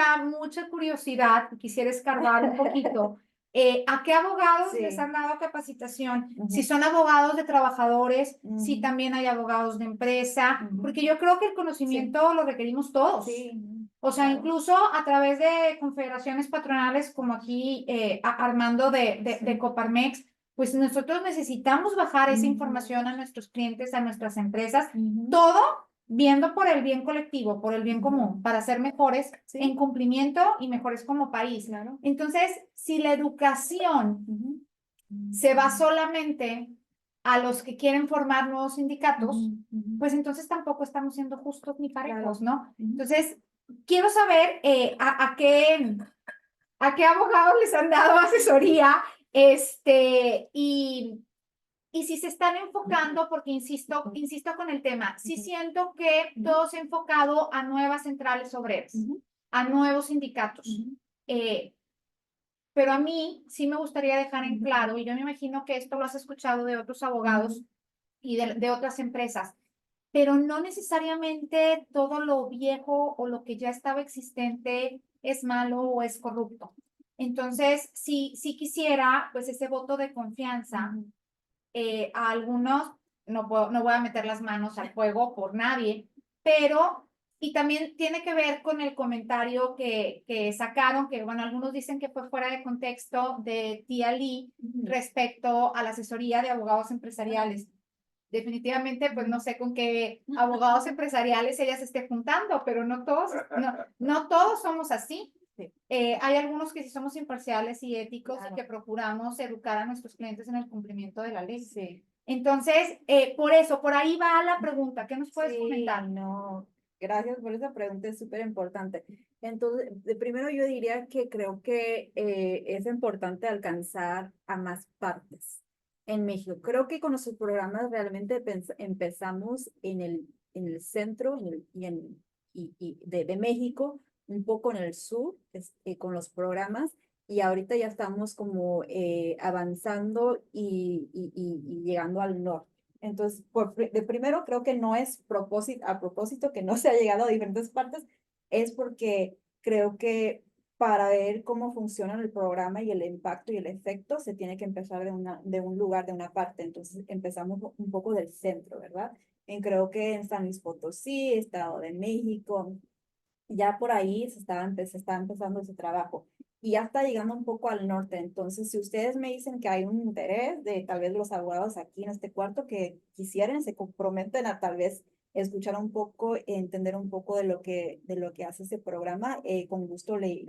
curiosidad, quisiera escarbar un poquito. ¿A qué abogados Sí. les han dado capacitación? Ujú. Si son abogados de trabajadores, si Ujú. también hay abogados de empresa, Ujú. porque yo creo que el conocimiento lo requerimos todos. Sí. O sea, Claro. incluso a través de confederaciones patronales como aquí Armando de Coparmex, pues nosotros necesitamos bajar esa Ujú. información a nuestros clientes, a nuestras empresas, Ujú. todo viendo por el bien colectivo, por el bien Ujú. común, para ser mejores Sí. en cumplimiento y mejores como país. Claro. Entonces, si la educación Ujú. se va solamente a los que quieren formar nuevos sindicatos, Ujú. Ujú. pues entonces tampoco estamos siendo justos ni parejos, Claro. ¿no? Ujú. Entonces, quiero saber a qué abogados les han dado asesoría, y si se están enfocando, porque insisto con el tema, sí siento que todo se ha enfocado a nuevas centrales obreras, Ujú. a nuevos sindicatos. Ujú. Pero a mí sí me gustaría dejar en claro, y yo me imagino que esto lo has escuchado de otros abogados y de otras empresas, pero no necesariamente todo lo viejo o lo que ya estaba existente es malo o es corrupto. Entonces, sí quisiera, pues, ese voto de confianza a algunos, no voy a meter las manos al fuego por nadie, pero, y también tiene que ver con el comentario que sacaron, que bueno, algunos dicen que fue fuera de contexto de Tía Lee respecto a la asesoría de abogados empresariales. Definitivamente, pues no sé con qué abogados empresariales ella se esté juntando, pero no todos somos así. Sí. Hay algunos que sí somos imparciales y éticos Claro. y que procuramos educar a nuestros clientes en el cumplimiento de la ley. Sí. Entonces, por ahí va la pregunta. ¿Qué nos puedes comentar? No, gracias por esa pregunta, es súper importante. Entonces, de primero yo diría que creo que es importante alcanzar a más partes en México. Creo que con nuestros programas realmente empezamos en el centro de México, un poco en el sur, con los programas, y ahorita ya estamos como avanzando y llegando al norte. Entonces, de primero creo que no es a propósito que no se ha llegado a diferentes partes, es porque creo que para ver cómo funciona el programa y el impacto y el efecto, se tiene que empezar de un lugar, de una parte. Entonces, empezamos un poco del centro, ¿verdad? Creo que en San Luis Potosí, Estado de México, ya por ahí se está empezando ese trabajo y ya está llegando un poco al norte. Entonces, si ustedes me dicen que hay un interés de tal vez los abogados aquí en este cuarto que quisieran, se comprometen a tal vez escuchar un poco, entender un poco de lo que hace ese programa. Con gusto le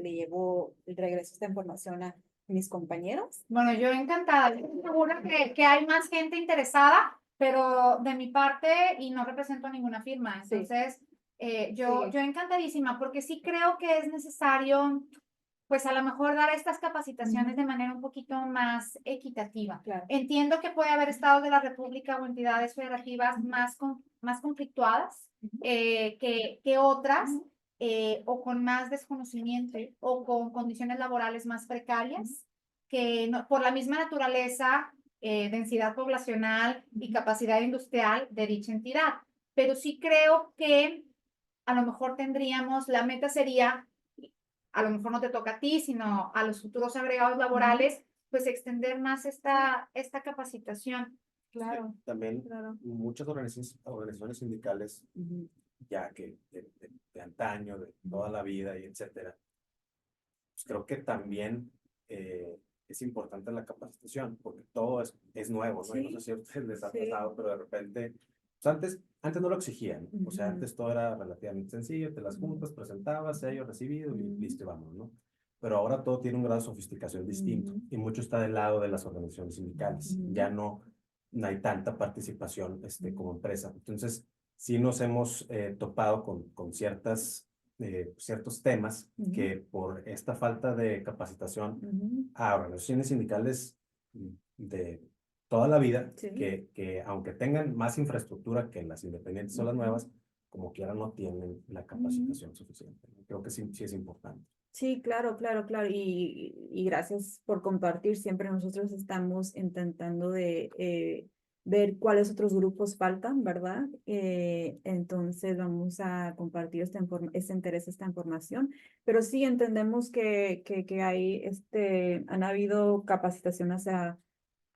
regreso esta información a mis compañeros. Bueno, yo encantada. Yo estoy segura que hay más gente interesada, pero de mi parte, y no represento a ninguna firma. Sí. Entonces, Sí. yo encantadísima, porque sí creo que es necesario, pues a lo mejor dar estas capacitaciones de manera un poquito más equitativa. Claro. Entiendo que puede haber estados de la República o entidades federativas más conflictuadas que otras, o con más desconocimiento, o con condiciones laborales más precarias, que por la misma naturaleza, densidad poblacional y capacidad industrial de dicha entidad. Pero sí creo que a lo mejor la meta sería, a lo mejor no te toca a ti, sino a los futuros agregados laborales, pues extender más esta capacitación. Claro. También Claro. muchas organizaciones sindicales, ya que de antaño, de toda la vida y etcétera, pues creo que también es importante la capacitación, porque todo es nuevo, ¿no? Sí. Y no sé si a ustedes les ha Sí. pasado, pero de repente, pues antes no lo exigían, o sea, antes todo era relativamente sencillo, te las juntas, presentabas, sello recibido y listo, vamos, ¿no? Pero ahora todo tiene un grado de sofisticación distinto y mucho está del lado de las organizaciones sindicales. Ya no hay tanta participación como empresa. Entonces, sí nos hemos topado con ciertos temas que por esta falta de capacitación a organizaciones sindicales de toda la vida, Sí. que aunque tengan más infraestructura que las independientes o las nuevas, como quiera no tienen la capacitación suficiente. Creo que sí es importante. Sí, claro, claro, claro. Y gracias por compartir. Siempre nosotros estamos intentando de ver cuáles otros grupos faltan, ¿verdad? Entonces vamos a compartir este interés, esta información. Pero sí entendemos que hay, han habido capacitaciones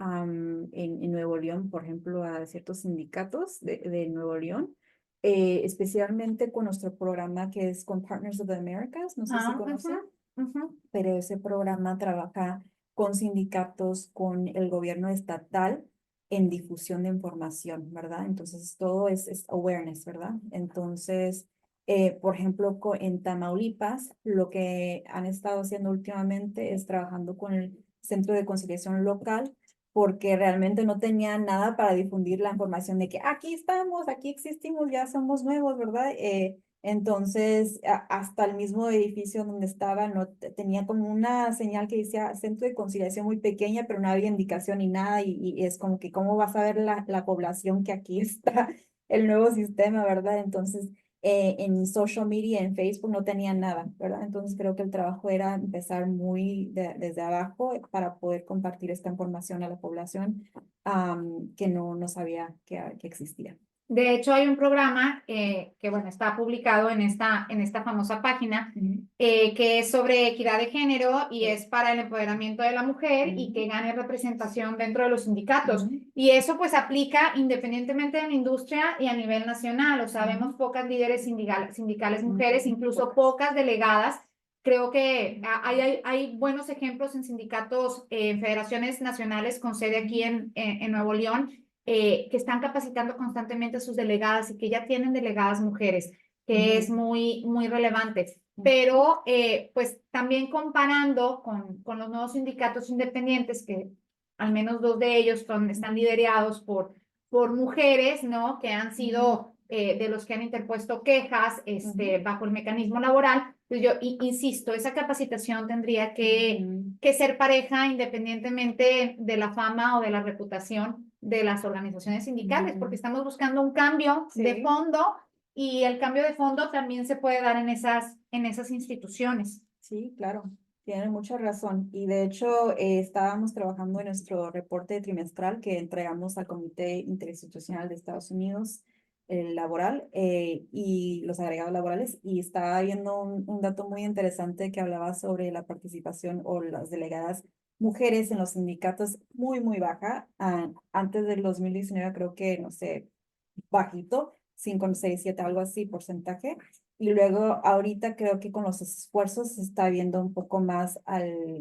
en Nuevo León, por ejemplo, a ciertos sindicatos de Nuevo León. Especialmente con nuestro programa que es con Partners of the Americas, no sé si conocen, pero ese programa trabaja con sindicatos, con el gobierno estatal en difusión de información, ¿verdad? Entonces todo es awareness, ¿verdad? Entonces, por ejemplo, en Tamaulipas, lo que han estado haciendo últimamente es trabajando con el Centro de Conciliación Local, porque realmente no tenían nada para difundir la información de que aquí estamos, aquí existimos, ya somos nuevos, ¿verdad? Entonces, hasta el mismo edificio donde estaba, no tenía como una señal que decía Centro de Conciliación muy pequeña, pero no había indicación ni nada, y es como que, ¿cómo vas a ver la población que aquí está el nuevo sistema, ¿verdad? Entonces, en social media, en Facebook, no tenían nada, ¿verdad? Entonces creo que el trabajo era empezar desde abajo para poder compartir esta información a la población que no sabía que existía. De hecho, hay un programa que, bueno, está publicado en esta famosa página, que es sobre equidad de género y es para el empoderamiento de la mujer y que gane representación dentro de los sindicatos. Y eso pues aplica independientemente de la industria y a nivel nacional. O sea, vemos pocas líderes sindicales mujeres, incluso pocas delegadas. Creo que hay buenos ejemplos en sindicatos, en federaciones nacionales con sede aquí en Nuevo León, que están capacitando constantemente a sus delegadas y que ya tienen delegadas mujeres, que es muy, muy relevante. Pero pues también comparando con los nuevos sindicatos independientes, que al menos 2 de ellos están liderados por mujeres, ¿no? Que han sido de los que han interpuesto quejas bajo el mecanismo laboral. Pues yo insisto, esa capacitación tendría que ser pareja independientemente de la fama o de la reputación de las organizaciones sindicales, porque estamos buscando un cambio de fondo, y el cambio de fondo también se puede dar en esas instituciones. Sí, claro, tienen mucha razón. Y de hecho, estábamos trabajando en nuestro reporte trimestral que entregamos al Comité Interinstitucional de Estados Unidos, el laboral, y los agregados laborales, y estaba viendo un dato muy interesante que hablaba sobre la participación o las delegadas mujeres en los sindicatos muy, muy baja. Antes del 2019 creo que, no sé, bajito, 5, 6, 7, algo así, porcentaje. Y luego ahorita creo que con los esfuerzos se está viendo un poco más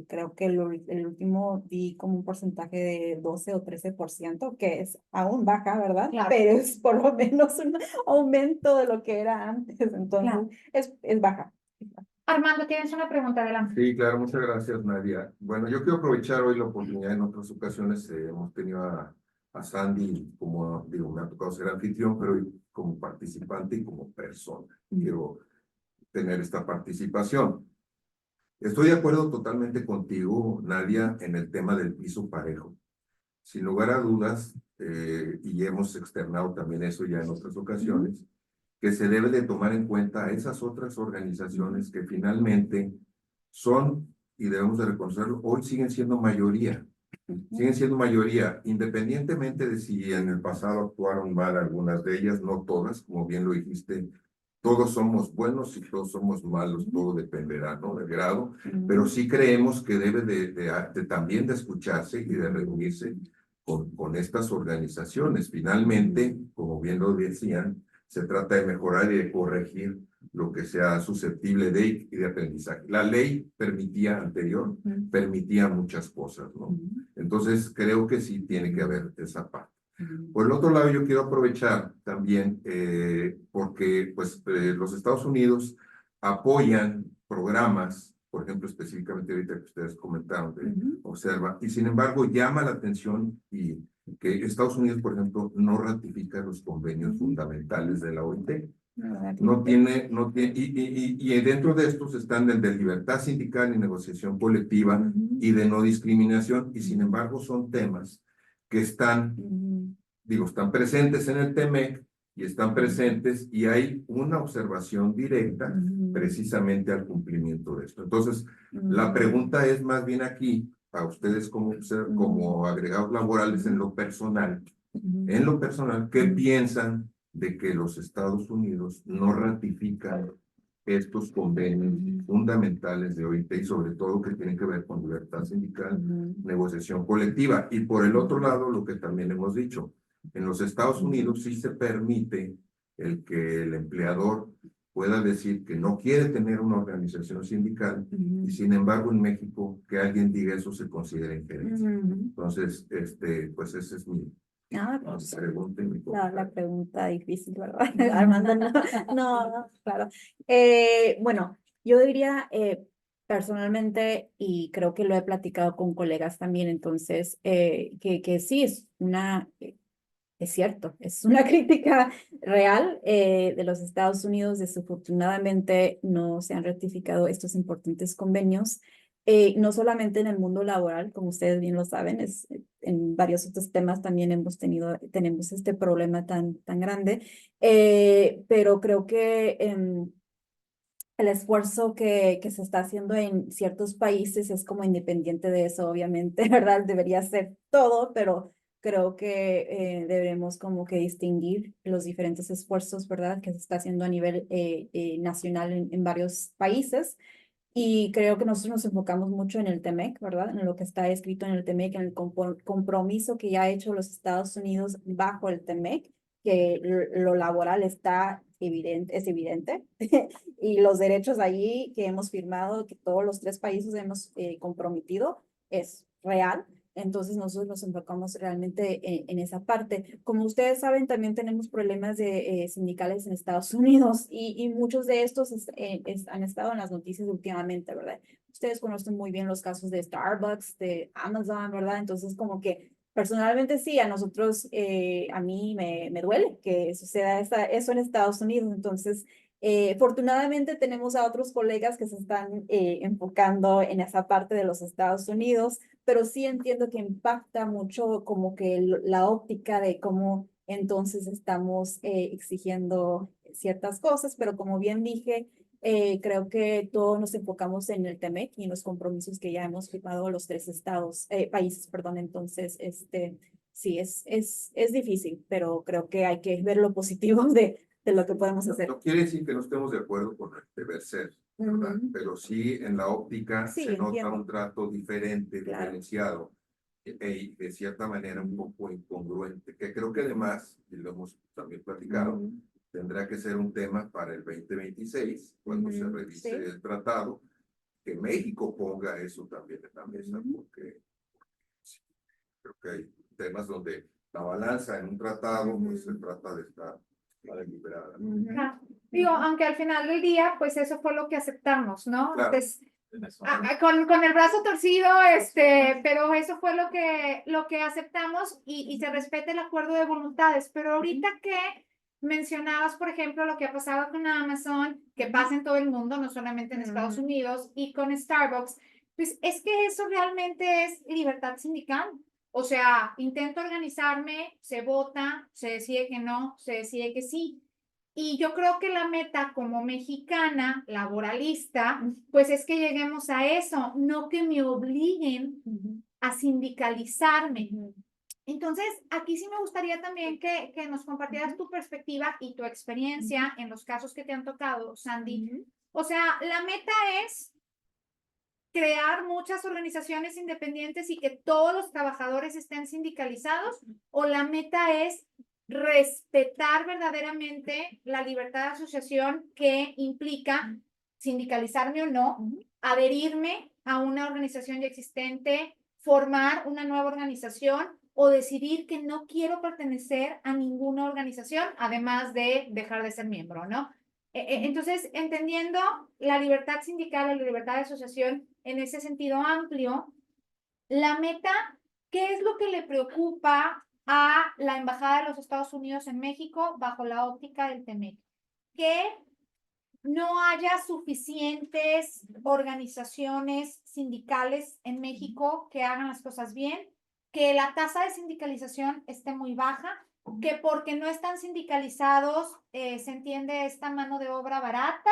creo que el último di como un porcentaje de 12 o 13%, que es aún baja, ¿verdad? Claro. Pero es por lo menos un aumento de lo que era antes, entonces Claro. es baja. Armando, tienes una pregunta, adelante. Sí, claro, muchas gracias, Nadia. Bueno, yo quiero aprovechar hoy la oportunidad. En otras ocasiones hemos tenido a Sandy como, digo, me ha tocado ser anfitrión, pero hoy como participante y como persona. Quiero tener esta participación. Estoy de acuerdo totalmente contigo, Nadia, en el tema del piso parejo. Sin lugar a dudas, y hemos externado también eso ya en otras ocasiones, que se debe de tomar en cuenta a esas otras organizaciones que finalmente son, y debemos de reconocerlo, hoy siguen siendo mayoría. Siguen siendo mayoría, independientemente de si en el pasado actuaron mal algunas de ellas, no todas, como bien lo dijiste, todos somos buenos y todos somos malos, todo dependerá, ¿no?, del grado, pero sí creemos que debe de también de escucharse y de reunirse con estas organizaciones. Finalmente, como bien lo decían, se trata de mejorar y de corregir lo que sea susceptible de y de aprendizaje. La ley anterior permitía muchas cosas, ¿no? Entonces, creo que sí tiene que haber esa parte. Por el otro lado, yo quiero aprovechar también porque pues, los Estados Unidos apoyan programas, por ejemplo, específicamente ahorita que ustedes comentaron de Observa, y sin embargo llama la atención y que Estados Unidos, por ejemplo, no ratifica los convenios fundamentales de la OIT. No tiene, y dentro de estos están el de libertad sindical y negociación colectiva y de no discriminación, y sin embargo son temas que están, digo, están presentes en el TEMEC y están presentes y hay una observación directa precisamente al cumplimiento de esto. Entonces, la pregunta es más bien aquí, a ustedes como agregados laborales en lo personal, ¿qué piensan de que los Estados Unidos no ratifican estos convenios fundamentales de OIT y sobre todo que tienen que ver con libertad sindical, negociación colectiva? Y por el otro lado, lo que también hemos dicho, en los Estados Unidos sí se permite el que el empleador pueda decir que no quiere tener una organización sindical y sin embargo en México que alguien diga eso se considera injerencia. Entonces, pues ese es mi pregunta y mi comentario. La pregunta difícil, ¿verdad? Armando, no, claro. Bueno, yo diría personalmente, y creo que lo he platicado con colegas también, entonces, que sí, es cierto, es una crítica real de los Estados Unidos. Desafortunadamente no se han ratificado estos importantes convenios, no solamente en el mundo laboral, como ustedes bien lo saben, en varios otros temas también tenemos este problema tan grande, pero creo que el esfuerzo que se está haciendo en ciertos países es como independiente de eso, obviamente, ¿verdad? Debería ser todo, pero creo que debemos como que distinguir los diferentes esfuerzos, ¿verdad?, que se está haciendo a nivel nacional en varios países. Y creo que nosotros nos enfocamos mucho en el TEMEC, ¿verdad? En lo que está escrito en el TEMEC, en el compromiso que ya ha hecho los Estados Unidos bajo el TEMEC, que lo laboral está es evidente, y los derechos allí que hemos firmado, que todos los tres países hemos comprometido, es real. Entonces nosotros nos enfocamos realmente en esa parte. Como ustedes saben, también tenemos problemas de sindicales en Estados Unidos y muchos de estos han estado en las noticias últimamente, ¿verdad? Ustedes conocen muy bien los casos de Starbucks, de Amazon, ¿verdad? Entonces como que personalmente sí, a nosotros, a mí me duele que suceda eso en Estados Unidos. Entonces, afortunadamente tenemos a otros colegas que se están enfocando en esa parte de los Estados Unidos, pero sí entiendo que impacta mucho como que la óptica de cómo entonces estamos exigiendo ciertas cosas, pero como bien dije, creo que todos nos enfocamos en el TEMEC y en los compromisos que ya hemos firmado los tres países, perdón. Entonces, sí, es difícil, pero creo que hay que ver lo positivo de lo que podemos hacer. No quiere decir que no estemos de acuerdo con el deber ser, ¿verdad? Pero sí en la óptica Sí, se nota entiendo. un trato diferente, Claro. diferenciado, y de cierta manera un poco incongruente, que creo que además, y lo hemos también platicado, tendrá que ser un tema para el 2026, cuando se revise sí. el tratado, que México ponga eso también en la mesa, porque sí, creo que hay temas donde la balanza en un tratado, pues se trata de estar equilibrada, ¿no? Ajá. Digo, aunque al final del día, pues eso fue lo que aceptamos, ¿no? Claro. Entonces, con el brazo torcido, pero eso fue lo que aceptamos y se respeta el acuerdo de voluntades. Pero ahorita que mencionabas, por ejemplo, lo que ha pasado con Amazon, que pasa en todo el mundo, no solamente en Estados Unidos, y con Starbucks, pues es que eso realmente es libertad sindical. O sea, intento organizarme, se vota, se decide que no, se decide que sí. Y yo creo que la meta como mexicana, laboralista, pues es que lleguemos a eso, no que me obliguen a sindicalizarme. Entonces, aquí sí me gustaría también que nos compartieras tu perspectiva y tu experiencia en los casos que te han tocado, Sandy. O sea, la meta es crear muchas organizaciones independientes y que todos los trabajadores estén sindicalizados, o la meta es respetar verdaderamente la libertad de asociación que implica sindicalizarme o no, adherirme a una organización ya existente, formar una nueva organización o decidir que no quiero pertenecer a ninguna organización, además de dejar de ser miembro, ¿no? Entonces, entendiendo la libertad sindical o la libertad de asociación en ese sentido amplio, la meta, ¿qué es lo que le preocupa a la Embajada de los Estados Unidos en México bajo la óptica del TEMEC? Que no haya suficientes organizaciones sindicales en México que hagan las cosas bien, que la tasa de sindicalización esté muy baja, que porque no están sindicalizados se entiende esta mano de obra barata,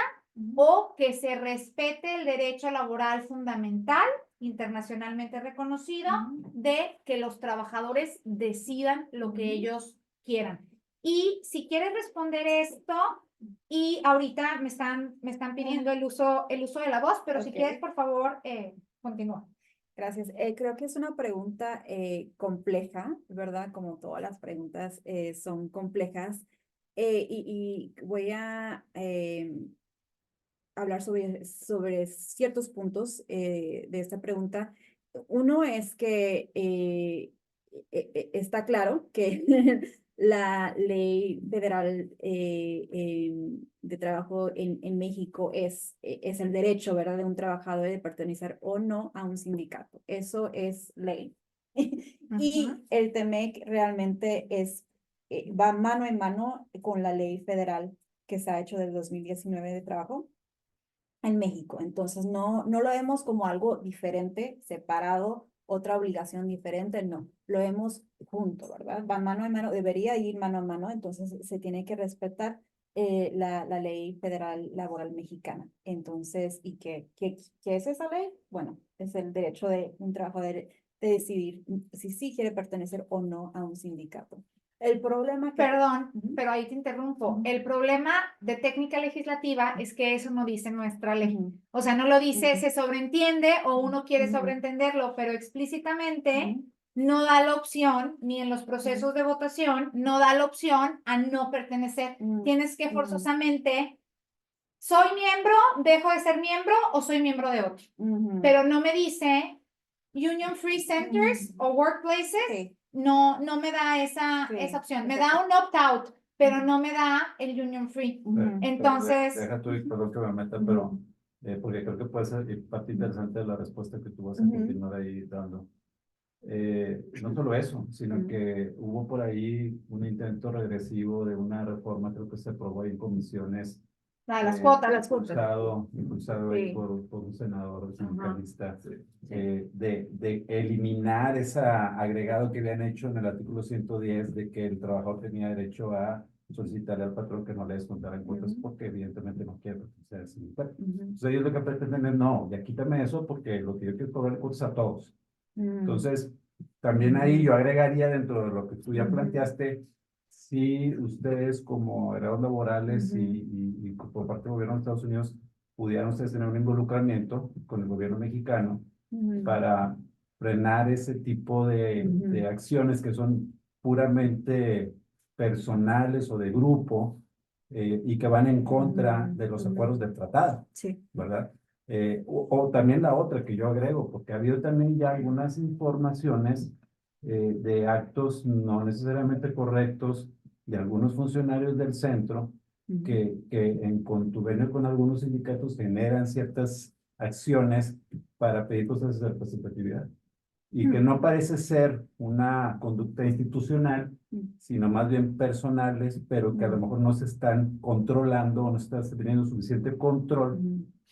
o que se respete el derecho laboral fundamental, internacionalmente reconocido, de que los trabajadores decidan lo que ellos quieran. Y si quieres responder esto, y ahorita me están pidiendo el uso de la voz, pero si quieres, por favor, continúa. Gracias. Creo que es una pregunta compleja, ¿verdad? Como todas las preguntas son complejas. Y voy a hablar sobre ciertos puntos de esta pregunta. Uno es que está claro que la ley federal de trabajo en México es el derecho, ¿verdad?, de un trabajador de pertenecer o no a un sindicato. Eso es ley. Y el TEMEC realmente va mano en mano con la ley federal que se ha hecho del 2019 de trabajo en México. Entonces, no lo vemos como algo diferente, separado, otra obligación diferente, no. Lo vemos junto, ¿verdad? Va mano en mano, debería ir mano a mano, entonces se tiene que respetar la ley federal laboral mexicana. Entonces, ¿y qué es esa ley? Bueno, es el derecho de un trabajador de decidir si sí quiere pertenecer o no a un sindicato. El problema que... Perdón, pero ahí te interrumpo. El problema de técnica legislativa es que eso no dice nuestra ley. O sea, no lo dice, se sobreentiende o uno quiere sobreentenderlo, pero explícitamente no da la opción, ni en los procesos de votación, no da la opción a no pertenecer. Tienes que forzosamente, ¿soy miembro, dejo de ser miembro o soy miembro de otro? Pero no me dice Union Free Centers o Workplaces. No me da esa opción. Me da un opt-out, pero no me da el Union Free. Entonces... Deja tú, perdón que me meta, pero porque creo que puede ser parte interesante de la respuesta que tú vas a continuar ahí dando. No solo eso, sino que hubo por ahí un intento regresivo de una reforma, creo que se aprobó ahí en comisiones. Las cuotas. Impulsado ahí por un senador sindicalista, de eliminar ese agregado que habían hecho en el artículo 110 de que el trabajador tenía derecho a solicitarle al patrón que no le descontaran cuotas porque evidentemente no quiere ser sindical. Entonces ellos lo que pretenden es, no, ya quítame eso porque lo que yo quiero es cobrar cuotas a todos. Entonces, también ahí yo agregaría dentro de lo que tú ya planteaste, si ustedes como agregados laborales y por parte del gobierno de Estados Unidos pudieran ustedes tener un involucramiento con el gobierno mexicano para frenar ese tipo de acciones que son puramente personales o de grupo, y que van en contra de los acuerdos del tratado, Sí. ¿verdad? O también la otra que yo agrego, porque ha habido también ya algunas informaciones de actos no necesariamente correctos de algunos funcionarios del centro que en contubernio con algunos sindicatos generan ciertas acciones para pedir cosas de representatividad y que no parece ser una conducta institucional, sino más bien personales, pero que a lo mejor no se están controlando o no se está teniendo suficiente control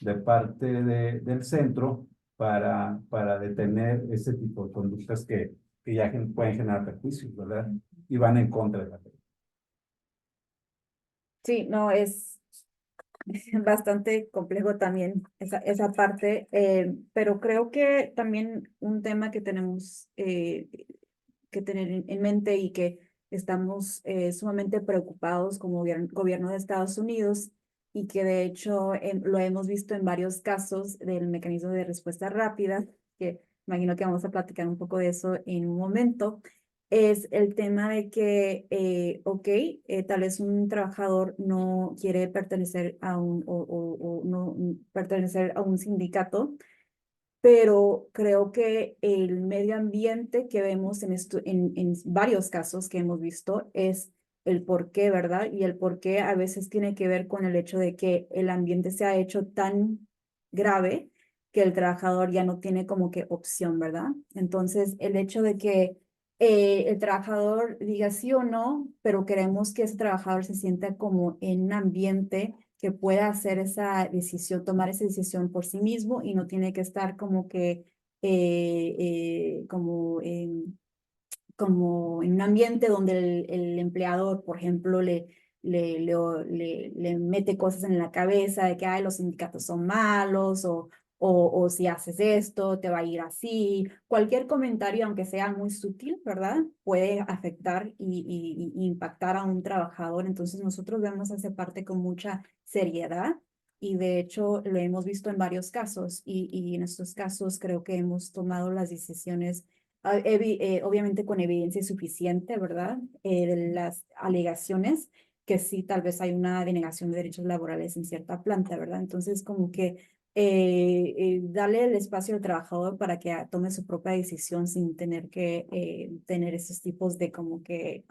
de parte del centro para detener ese tipo de conductas que ya pueden generar perjuicios, ¿verdad? Y van en contra de la ley. Sí, no, es bastante complejo también esa parte, pero creo que también un tema que tenemos que tener en mente y que estamos sumamente preocupados como gobierno de Estados Unidos y que de hecho lo hemos visto en varios casos del mecanismo de respuesta rápida, que imagino que vamos a platicar un poco de eso en un momento, es el tema de que, tal vez un trabajador no quiere pertenecer a o no pertenecer a un sindicato, pero creo que el medio ambiente que vemos en varios casos que hemos visto es el por qué, ¿verdad? Y el por qué a veces tiene que ver con el hecho de que el ambiente se ha hecho tan grave que el trabajador ya no tiene como que opción, ¿verdad? Entonces, el hecho de que el trabajador diga sí o no, pero queremos que ese trabajador se sienta como en un ambiente que pueda hacer esa decisión, tomar esa decisión por sí mismo y no tiene que estar como que como en un ambiente donde el empleador, por ejemplo, le mete cosas en la cabeza de que ay, los sindicatos son malos o si haces esto, te va a ir así. Cualquier comentario, aunque sea muy sutil, ¿verdad? Puede afectar y impactar a un trabajador. Entonces nosotros vemos esa parte con mucha seriedad y de hecho lo hemos visto en varios casos y en estos casos creo que hemos tomado las decisiones obviamente con evidencia suficiente, ¿verdad? De las alegaciones que sí, tal vez hay una denegación de derechos laborales en cierta planta, ¿verdad? Entonces, como que darle el espacio al trabajador para que tome su propia decisión sin tener que tener esos tipos de como que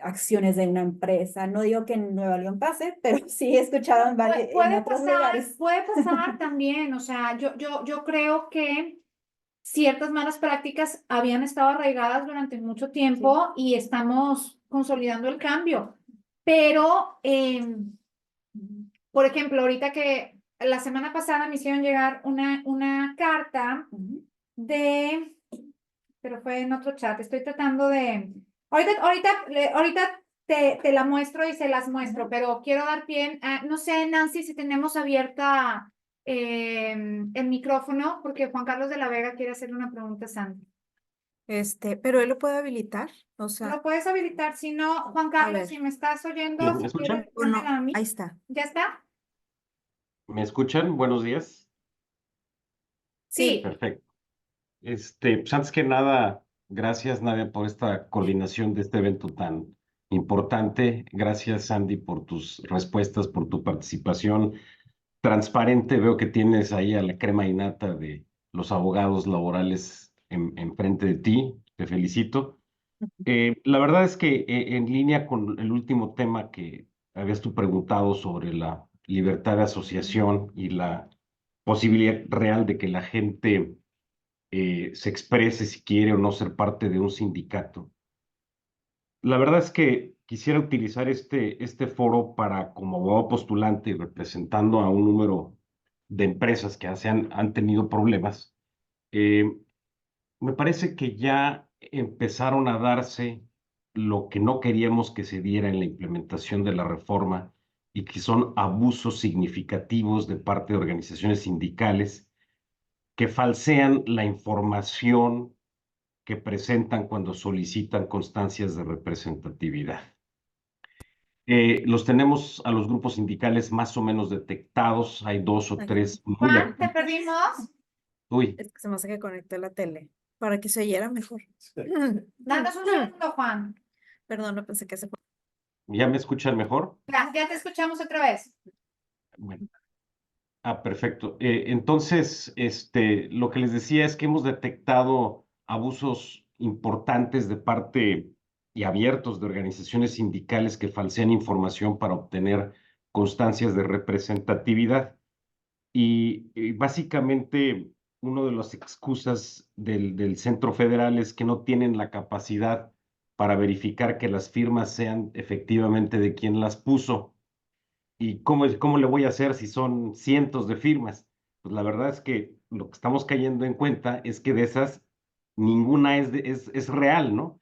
acciones de una empresa. No digo que en Nueva León pase, pero sí he escuchado en otros lugares. Puede pasar también, o sea, yo creo que ciertas malas prácticas habían estado arraigadas durante mucho tiempo y estamos consolidando el cambio. Pero, por ejemplo, ahorita que la semana pasada me hicieron llegar una carta pero fue en otro chat, estoy tratando de... Ahorita te la muestro y se las muestro, pero quiero dar pie, no sé, Nancy, si tenemos abierta el micrófono, porque Juan Carlos de la Vega quiere hacerle una pregunta a Sandy. Pero él lo puede habilitar, o sea, ¿Lo puedes habilitar? Si no, Juan Carlos, ver. si me estás oyendo, ¿Me si escuchan? quieres, o no, dámela a mí. ahí está. ¿Ya está? ¿Me escuchan? Buenos días. Sí. Perfecto. Pues antes que nada, gracias Nadia por esta coordinación de este evento tan importante. Gracias Sandy por tus respuestas, por tu participación transparente. Veo que tienes ahí a la crema innata de los abogados laborales enfrente de ti. Te felicito. La verdad es que en línea con el último tema que habías tú preguntado sobre la libertad de asociación y la posibilidad real de que la gente se exprese si quiere o no ser parte de un sindicato. La verdad es que quisiera utilizar este foro para, como abogado postulante y representando a un número de empresas que han tenido problemas, eh, me parece que ya empezaron a darse lo que no queríamos que se diera en la implementación de la reforma y que son abusos significativos de parte de organizaciones sindicales que falsean la información que presentan cuando solicitan constancias de representatividad. Los tenemos a los grupos sindicales más o menos detectados, hay 2 o 3 muy Juan, ¿te activos. perdimos? Uy, Es que se me hace que conecté la tele para que se oyera mejor. Danos un segundo, Juan. Perdón, no pensé que se fue. ¿Ya me escuchan mejor? Ya te escuchamos otra vez. Bueno. Perfecto. Entonces, lo que les decía es que hemos detectado abusos importantes de parte y abiertos de organizaciones sindicales que falsean información para obtener constancias de representatividad. Y básicamente, una de las excusas del Centro Federal es que no tienen la capacidad para verificar que las firmas sean efectivamente de quien las puso. ¿Y cómo le voy a hacer si son cientos de firmas? Pues la verdad es que lo que estamos cayendo en cuenta es que de esas ninguna es real, ¿no?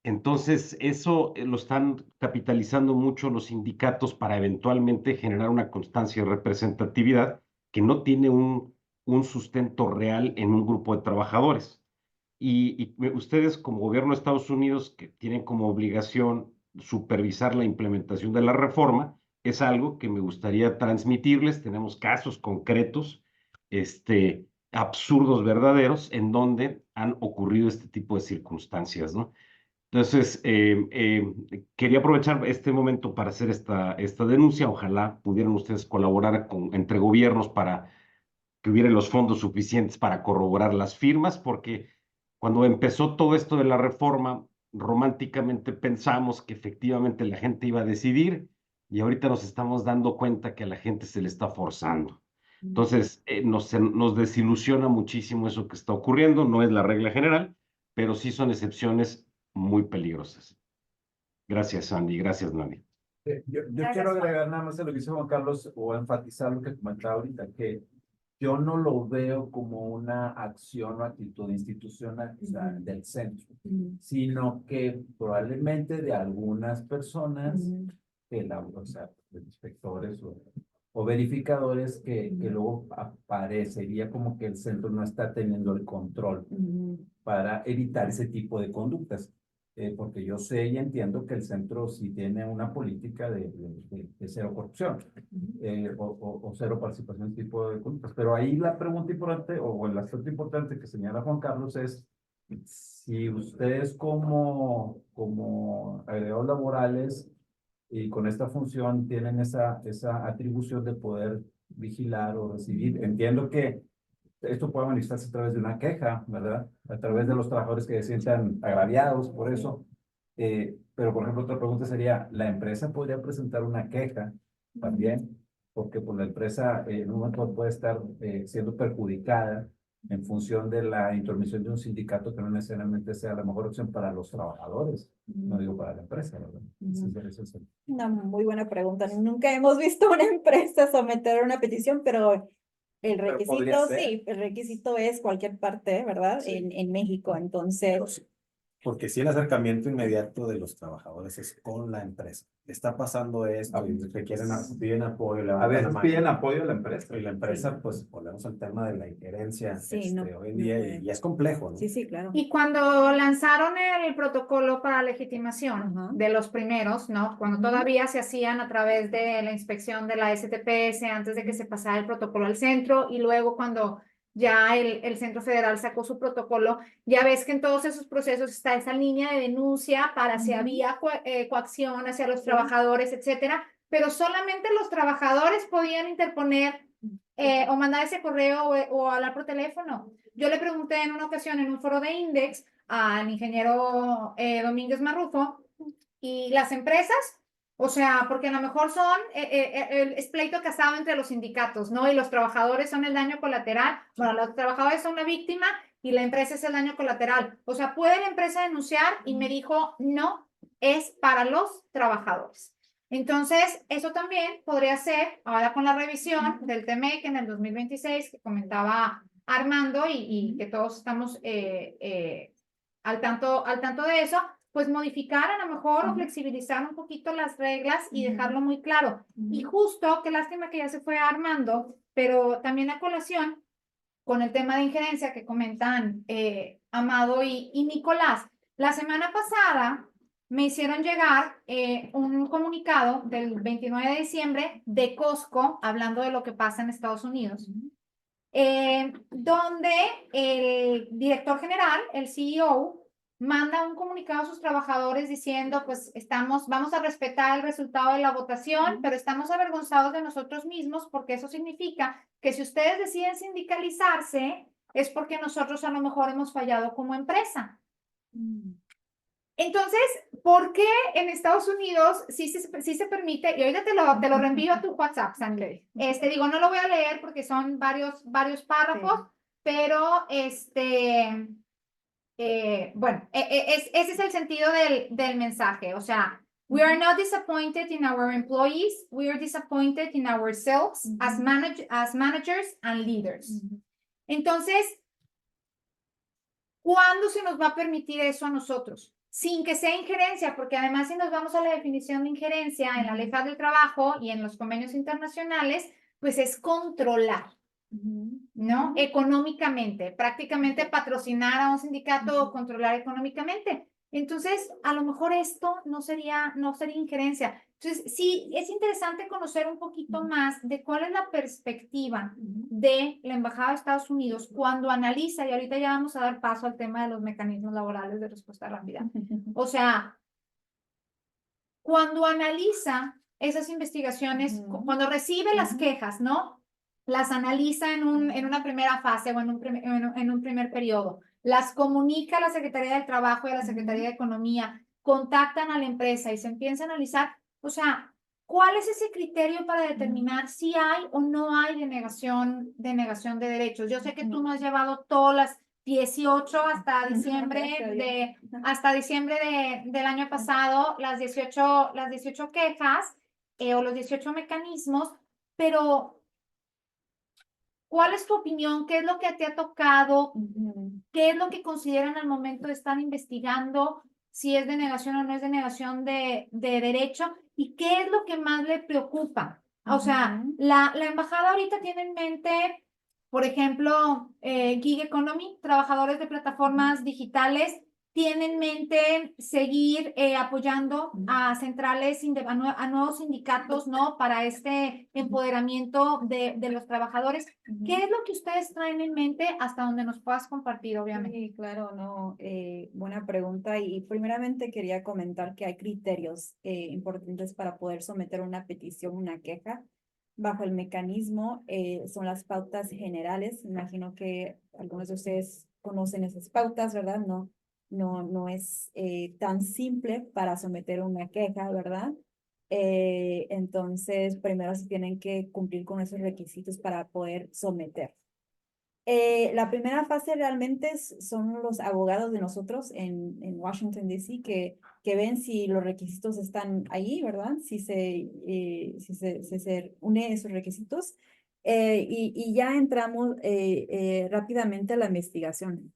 Entonces, eso lo están capitalizando mucho los sindicatos para eventualmente generar una constancia de representatividad que no tiene un sustento real en un grupo de trabajadores. Y ustedes, como gobierno de Estados Unidos, que tienen como obligación supervisar la implementación de la reforma, es algo que me gustaría transmitirles. Tenemos casos concretos, absurdos, verdaderos, en donde han ocurrido este tipo de circunstancias, ¿no? Entonces, quería aprovechar este momento para hacer esta denuncia. Ojalá pudieran ustedes colaborar entre gobiernos para que hubiera los fondos suficientes para corroborar las firmas, porque cuando empezó todo esto de la reforma, románticamente pensamos que efectivamente la gente iba a decidir y ahorita nos estamos dando cuenta que a la gente se le está forzando. Entonces, nos desilusiona muchísimo eso que está ocurriendo, no es la regla general, pero sí son excepciones muy peligrosas. Gracias, Andy. Gracias, Nani. Yo Gracias, quiero Juan. agregar nada más a lo que dice Juan Carlos o enfatizar lo que comentaba ahorita, que yo no lo veo como una acción o actitud institucional, o sea, del centro, sino que probablemente de algunas personas, o sea, de inspectores o verificadores que luego aparecería como que el centro no está teniendo el control para evitar ese tipo de conductas. Porque yo sé y entiendo que el centro sí tiene una política de cero corrupción o cero participación en este tipo de conductas. Pero ahí la pregunta importante o el aspecto importante que señala Juan Carlos es si ustedes como agregados laborales y con esta función tienen esa atribución de poder vigilar o recibir. Entiendo que esto puede manifestarse a través de una queja, ¿verdad? A través de los trabajadores que se sientan agraviados por eso. Pero, por ejemplo, otra pregunta sería, ¿la empresa podría presentar una queja también? Porque pues, la empresa en un momento puede estar siendo perjudicada en función de la intromisión de un sindicato que no necesariamente sea la mejor opción para los trabajadores, no digo para la empresa, ¿verdad? Ese es el... Una muy buena pregunta. Nunca hemos visto una empresa someter una petición, pero el Pero podría requisito, ser. sí, el requisito es cualquier parte, ¿verdad? Sí. En México. Entonces, Porque si el acercamiento inmediato de los trabajadores es con la empresa. Está pasando esto y piden apoyo, A levantan la veces mano. piden apoyo a la empresa. Y la empresa, pues, volvemos al tema de la injerencia Sí, no, hoy en no día puede. y es complejo, ¿no? sí, sí, claro. Y cuando lanzaron el protocolo para legitimación Ajá. de los primeros, ¿no? Cuando todavía se hacían a través de la inspección de la STPS antes de que se pasara el protocolo al centro y luego cuando ya el Centro Federal sacó su protocolo, ya ves que en todos esos procesos está esa línea de denuncia para si había coacción hacia los trabajadores, etcétera, pero solamente los trabajadores podían interponer o mandar ese correo o hablar por teléfono. Yo le pregunté en una ocasión en un foro de Index al ingeniero Domínguez Marrufo y las empresas, o sea, porque a lo mejor son el pleito casado entre los sindicatos, ¿no? Y los trabajadores son el daño colateral. Bueno, los trabajadores son la víctima y la empresa es el daño colateral. O sea, ¿puede la empresa denunciar? Y me dijo, no, es para los trabajadores. Entonces, eso también podría ser, ahora con la revisión del TMEC en el 2026 que comentaba Armando y que todos estamos al tanto de eso, pues modificar a lo mejor o flexibilizar un poquito las reglas y dejarlo muy claro. Y justo, qué lástima que ya se fue Armando, pero también a colación con el tema de injerencia que comentan Amado y Nicolás. La semana pasada me hicieron llegar un comunicado del 29 de diciembre de Costco, hablando de lo que pasa en Estados Unidos, donde el director general, el CEO, manda un comunicado a sus trabajadores diciendo, pues vamos a respetar el resultado de la votación, pero estamos avergonzados de nosotros mismos porque eso significa que si ustedes deciden sindicalizarse, es porque nosotros a lo mejor hemos fallado como empresa. Entonces, ¿por qué en Estados Unidos sí se permite? Y ahorita te lo reenvío a tu WhatsApp, Sandy. Digo, no lo voy a leer porque son varios párrafos, pero bueno, ese es el sentido del mensaje. O sea, we are not disappointed in our employees, we are disappointed in ourselves as managers and leaders. Entonces, ¿cuándo se nos va a permitir eso a nosotros? Sin que sea injerencia, porque además si nos vamos a la definición de injerencia en la ley federal del trabajo y en los convenios internacionales, pues es controlar, ¿no? Económicamente, prácticamente patrocinar a un sindicato o controlar económicamente. Entonces, a lo mejor esto no sería injerencia. Entonces, sí, es interesante conocer un poquito más de cuál es la perspectiva de la Embajada de Estados Unidos cuando analiza, y ahorita ya vamos a dar paso al tema de los mecanismos laborales de respuesta rápida. O sea, cuando analiza esas investigaciones, cuando recibe las quejas, ¿no? Las analiza en una primera fase o en un primer periodo, las comunica a la Secretaría del Trabajo y a la Secretaría de Economía, contactan a la empresa y se empieza a analizar, o sea, ¿cuál es ese criterio para determinar si hay o no hay denegación de derechos? Yo sé que tú no has llevado todas las 18 hasta diciembre del año pasado, las 18 quejas o los 18 mecanismos, pero ¿cuál es tu opinión? ¿Qué es lo que te ha tocado? ¿Qué es lo que consideran al momento de estar investigando si es denegación o no es denegación de derecho? ¿Y qué es lo que más le preocupa? O sea, la embajada ahorita tiene en mente, por ejemplo, gig economy, trabajadores de plataformas digitales, tiene en mente seguir apoyando a centrales, a nuevos sindicatos, ¿no? Para este empoderamiento de los trabajadores. ¿Qué es lo que ustedes traen en mente hasta donde nos puedas compartir, obviamente? Sí, claro, no, buena pregunta. Y primeramente quería comentar que hay criterios importantes para poder someter una petición, una queja. Bajo el mecanismo son las pautas generales. Imagino que algunos de ustedes conocen esas pautas, ¿verdad? No es tan simple para someter una queja, ¿verdad? Entonces, primero se tienen que cumplir con esos requisitos para poder someter. La primera fase realmente son los abogados de nosotros en Washington, D.C., que ven si los requisitos están ahí, ¿verdad? Si se une esos requisitos. Y ya entramos rápidamente a la investigación.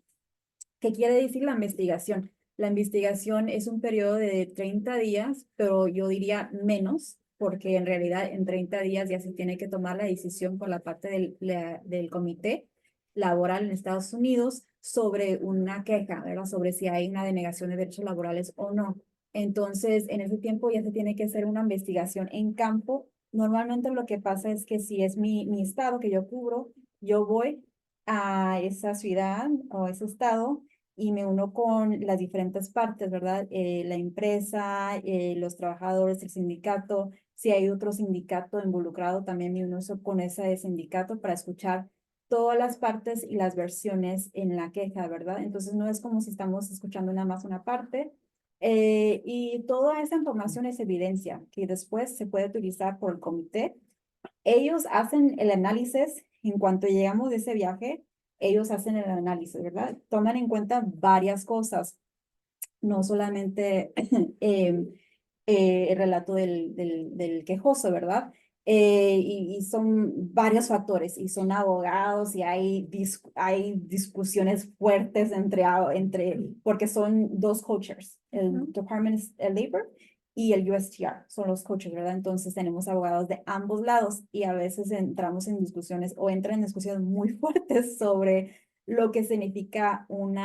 ¿Qué quiere decir la investigación? La investigación es un periodo de 30 días, pero yo diría menos, porque en realidad en 30 días ya se tiene que tomar la decisión por la parte del comité laboral en Estados Unidos sobre una queja, ¿verdad? Sobre si hay una denegación de derechos laborales o no. Entonces, en ese tiempo ya se tiene que hacer una investigación en campo. Normalmente lo que pasa es que si es mi estado que yo cubro, yo voy a esa ciudad o ese estado y me uno con las diferentes partes, ¿verdad? La empresa, los trabajadores, el sindicato. Si hay otro sindicato involucrado, también me uno con ese sindicato para escuchar todas las partes y las versiones en la queja, ¿verdad? Entonces no es como si estamos escuchando nada más una parte. Y toda esa información es evidencia que después se puede utilizar por el comité. Ellos hacen el análisis en cuanto llegamos de ese viaje. Ellos hacen el análisis, ¿verdad? Toman en cuenta varias cosas, no solamente el relato del quejoso, ¿verdad? Y son varios factores, y son abogados, y hay discusiones fuertes porque son dos coaches, el Department of Labor y el USTR, son los coaches, ¿verdad? Entonces tenemos abogados de ambos lados y a veces entramos en discusiones o entran en discusiones muy fuertes sobre lo que significa un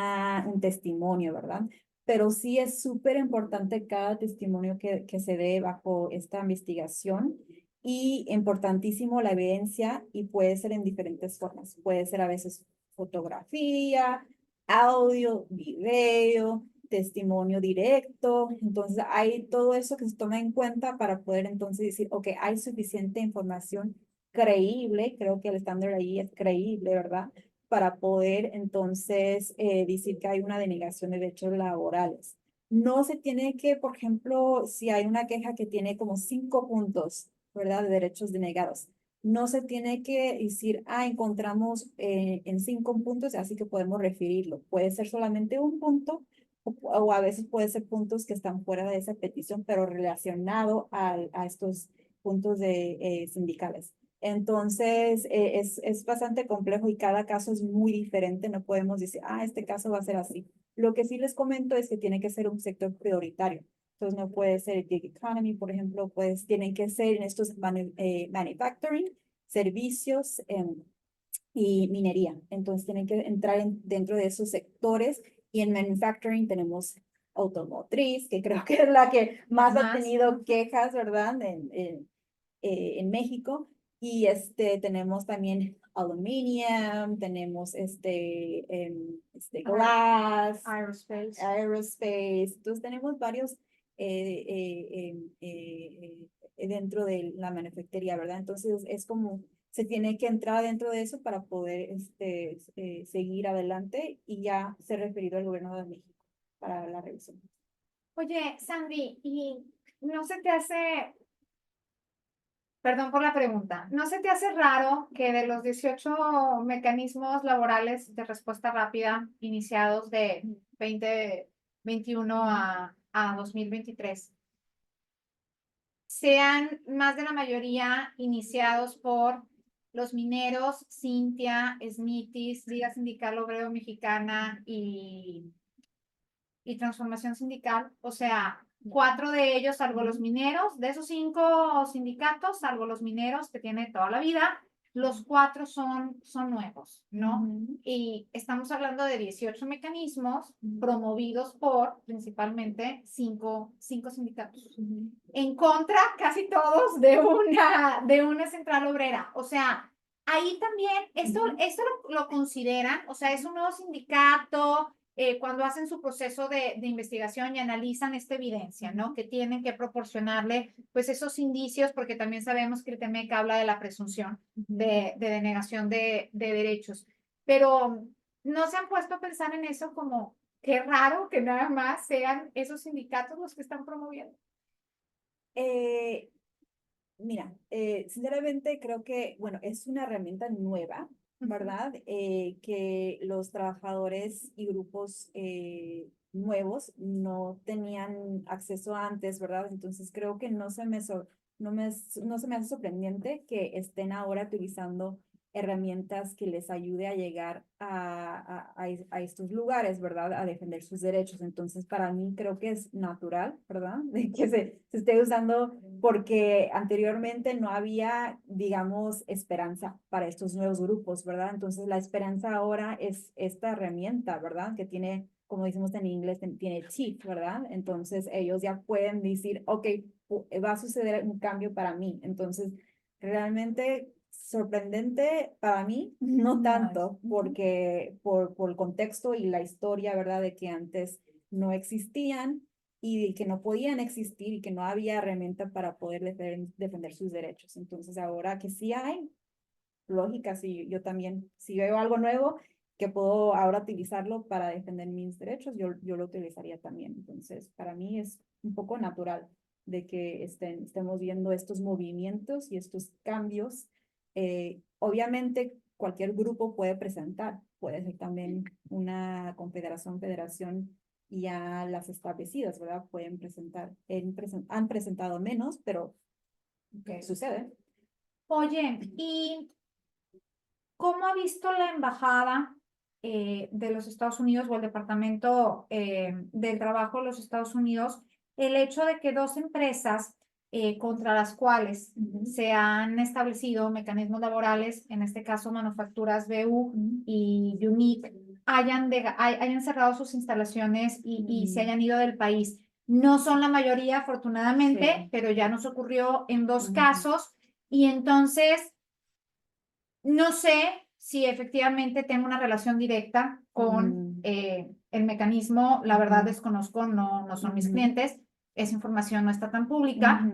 testimonio, ¿verdad? Pero sí es súper importante cada testimonio que se dé bajo esta investigación y importantísimo la evidencia y puede ser en diferentes formas. Puede ser a veces fotografía, audio, video, testimonio directo. Entonces, hay todo eso que se toma en cuenta para poder entonces decir, ok, hay suficiente información creíble, creo que el estándar ahí es creíble, ¿verdad? Para poder entonces decir que hay una denegación de derechos laborales. No se tiene que, por ejemplo, si hay una queja que tiene como 5 puntos, ¿verdad? De derechos denegados. No se tiene que decir, encontramos en 5 puntos, así que podemos referirlo. Puede ser solamente un punto o a veces puede ser puntos que están fuera de esa petición, pero relacionado a estos puntos de sindicales. Entonces, es bastante complejo y cada caso es muy diferente. No podemos decir, este caso va a ser así. Lo que sí les comento es que tiene que ser un sector prioritario. Entonces, no puede ser el gig economy, por ejemplo, pues tienen que ser en estos manufacturing, servicios y minería. Entonces, tienen que entrar dentro de esos sectores y en manufacturing tenemos automotriz, que creo que es la que más ha tenido quejas, ¿verdad? En México. Y tenemos también aluminum, tenemos glass, aerospace. Entonces tenemos varios dentro de la manufacturía, ¿verdad? Entonces es como se tiene que entrar dentro de eso para poder seguir adelante y ya ser referido al gobierno de México para la revisión. Oye, Sandy, ¿y no se te hace, perdón por la pregunta, ¿no se te hace raro que de los 18 mecanismos laborales de respuesta rápida iniciados de 2021 a 2023, sean más de la mayoría iniciados por los mineros, Cintia, Smithies, Liga Sindical Obrero Mexicana y Transformación Sindical? O sea, 4 de ellos, salvo los mineros, de esos 5 sindicatos, salvo los mineros que tiene toda la vida, los 4 son nuevos, ¿no? Y estamos hablando de 18 mecanismos promovidos por principalmente 5 sindicatos. En contra, casi todos, de una central obrera. O sea, ahí también, esto lo consideran, o sea, es un nuevo sindicato. Cuando hacen su proceso de investigación y analizan esta evidencia, ¿no? Que tienen que proporcionarle, pues, esos indicios, porque también sabemos que el TEMEC habla de la presunción de denegación de derechos. Pero no se han puesto a pensar en eso como, qué raro que nada más sean esos sindicatos los que están promoviendo. Mira, sinceramente creo que, bueno, es una herramienta nueva, ¿verdad? Que los trabajadores y grupos nuevos no tenían acceso antes, ¿verdad? Entonces creo que no se me hace sorprendente que estén ahora utilizando herramientas que les ayude a llegar a estos lugares, ¿verdad? A defender sus derechos. Entonces, para mí creo que es natural, ¿verdad? De que se esté usando porque anteriormente no había, digamos, esperanza para estos nuevos grupos, ¿verdad? Entonces, la esperanza ahora es esta herramienta, ¿verdad? Que tiene, como decimos en inglés, tiene teeth, ¿verdad? Entonces, ellos ya pueden decir, ok, va a suceder un cambio para mí. Entonces, realmente sorprendente para mí, no tanto, porque por el contexto y la historia, ¿verdad? De que antes no existían y que no podían existir y que no había herramienta para poder defender sus derechos. Entonces, ahora que sí hay, lógica, sí, yo también, si veo algo nuevo que puedo ahora utilizarlo para defender mis derechos, yo lo utilizaría también. Entonces, para mí es un poco natural de que estemos viendo estos movimientos y estos cambios. Obviamente, cualquier grupo puede presentar, puede ser también una confederación, federación, ya las establecidas, ¿verdad? Pueden presentar, han presentado menos, pero sucede. Oye, ¿y cómo ha visto la embajada de los Estados Unidos o el Departamento del Trabajo de los Estados Unidos el hecho de que 2 empresas contra las cuales se han establecido mecanismos laborales, en este caso Manufacturas BU y UNIC, hayan cerrado sus instalaciones y se hayan ido del país? No son la mayoría, afortunadamente, pero ya nos ocurrió en 2 casos y entonces no sé si efectivamente tengo una relación directa con el mecanismo, la verdad desconozco, no son mis clientes, esa información no está tan pública,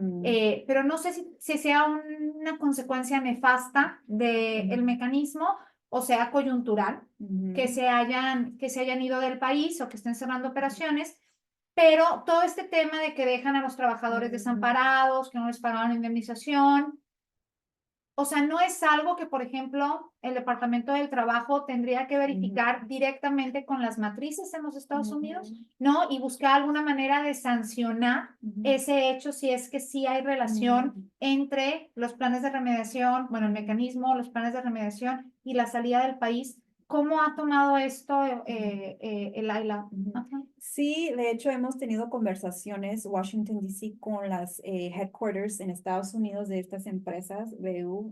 pero no sé si sea una consecuencia nefasta del mecanismo o sea coyuntural, que se hayan ido del país o que estén cerrando operaciones, pero todo este tema de que dejan a los trabajadores desamparados, que no les pagaron indemnización, o sea, no es algo que, por ejemplo, el Departamento del Trabajo tendría que verificar directamente con las matrices en los Estados Unidos, ¿no? Y buscar alguna manera de sancionar ese hecho si es que sí hay relación entre los planes de remediación, bueno, el mecanismo, los planes de remediación y la salida del país. ¿Cómo ha tomado esto el AILA? Sí, de hecho hemos tenido conversaciones Washington DC con las headquarters en Estados Unidos de estas empresas BU.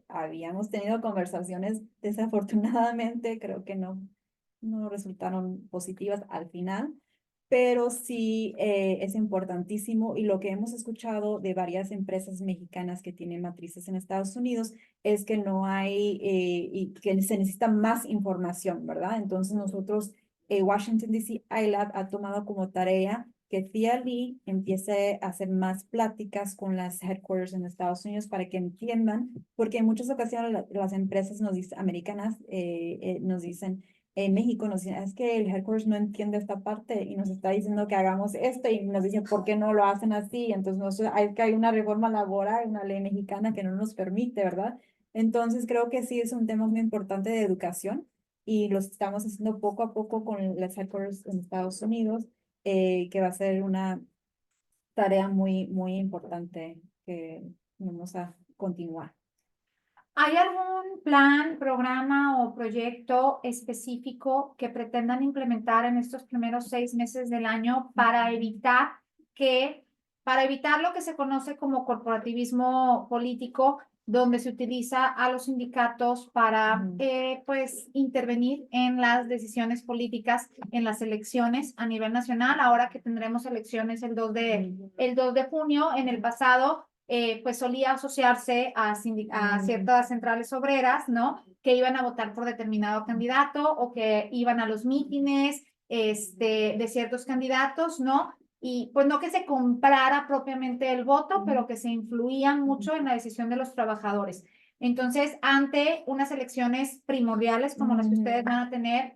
Habíamos tenido conversaciones, desafortunadamente creo que no resultaron positivas al final, pero sí es importantísimo y lo que hemos escuchado de varias empresas mexicanas que tienen matrices en Estados Unidos es que no hay y que se necesita más información, ¿verdad? Entonces nosotros Washington DC iLab ha tomado como tarea que Thea Lee empiece a hacer más pláticas con las headquarters en Estados Unidos para que entiendan, porque en muchas ocasiones las empresas americanas nos dicen, en México nos dicen, es que el headquarters no entiende esta parte y nos está diciendo que hagamos esto y nos dicen, ¿por qué no lo hacen así? Entonces hay una reforma laboral, una ley mexicana que no nos permite, ¿verdad? Entonces creo que sí es un tema muy importante de educación y lo estamos haciendo poco a poco con las headquarters en Estados Unidos, que va a ser una tarea muy importante que vamos a continuar. ¿Hay algún plan, programa o proyecto específico que pretendan implementar en estos primeros 6 meses del año para evitar lo que se conoce como corporativismo político, donde se utiliza a los sindicatos para pues intervenir en las decisiones políticas en las elecciones a nivel nacional, ahora que tendremos elecciones el 2 de junio? En el pasado pues solía asociarse a ciertas centrales obreras, ¿no? Que iban a votar por determinado candidato o que iban a los mítines de ciertos candidatos, ¿no? Y pues no que se comprara propiamente el voto, pero que se influían mucho en la decisión de los trabajadores. Entonces, ante unas elecciones primordiales como las que ustedes van a tener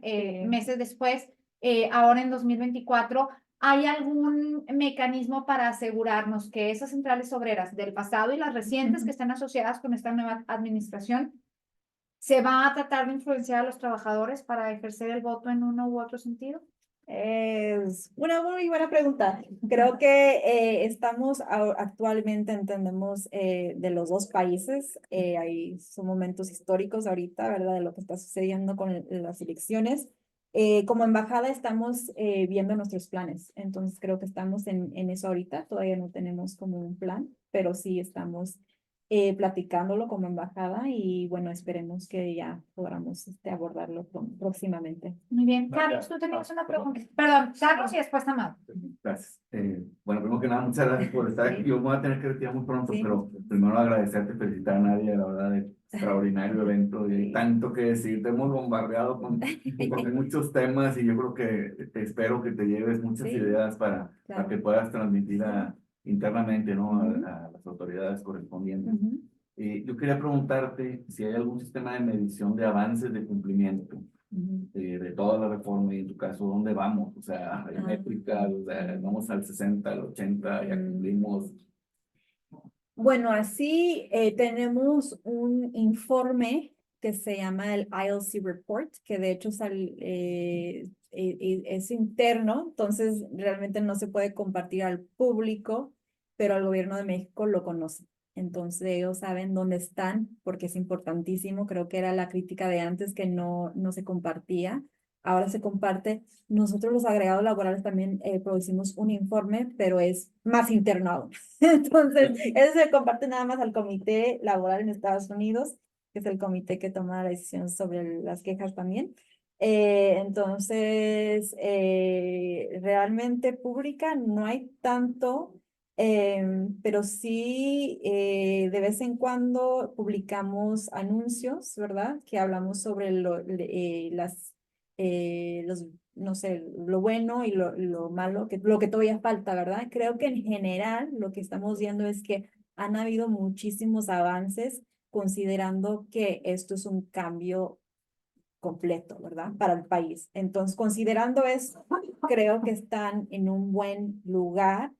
meses después, ahora en 2024, ¿hay algún mecanismo para asegurarnos que esas centrales obreras del pasado y las recientes que están asociadas con esta nueva administración se va a tratar de influenciar a los trabajadores para ejercer el voto en uno u otro sentido? Es una muy buena pregunta. Creo que estamos actualmente, entendemos de los dos países, son momentos históricos ahorita, ¿verdad? De lo que está sucediendo con las elecciones. Como embajada estamos viendo nuestros planes, entonces creo que estamos en eso ahorita, todavía no tenemos como un plan, pero sí estamos platicándolo como embajada y bueno, esperemos que ya podamos abordarlo próximamente. Muy bien. Carlos, tú tenías una pregunta. Perdón, Carlos y después Amado. Gracias. Bueno, primero que nada, muchas gracias por estar aquí. Yo me voy a tener que retirar muy pronto, Sí. pero primero agradecerte, felicitar a Nadia, la verdad, de extraordinario evento, y hay tanto que decir. Te hemos bombardeado con muchos temas y yo creo que espero que te lleves muchas Sí. ideas para que puedas transmitir internamente, ¿no? Ujú. A las autoridades correspondientes. Ujú. Yo quería preguntarte si hay algún sistema de medición de avances de cumplimiento de toda la reforma y en tu caso, ¿dónde vamos? O sea, hay métricas, o sea, vamos al 60, al 80, ya cumplimos. Bueno, así tenemos un informe que se llama el ILC Report, que de hecho es interno, entonces realmente no se puede compartir al público, pero el gobierno de México lo conoce. Entonces ellos saben dónde están, porque es importantísimo. Creo que era la crítica de antes que no se compartía. Ahora se comparte. Nosotros los agregados laborales también producimos un informe, pero es más interno aún. Entonces, eso se comparte nada más al comité laboral en Estados Unidos, que es el comité que toma la decisión sobre las quejas también. Entonces, realmente pública no hay tanto, pero sí de vez en cuando publicamos anuncios, ¿verdad? Que hablamos sobre no sé, lo bueno y lo malo, lo que todavía falta, ¿verdad? Creo que en general lo que estamos viendo es que han habido muchísimos avances considerando que esto es un cambio completo, ¿verdad? Para el país. Entonces, considerando eso, creo que están en un buen lugar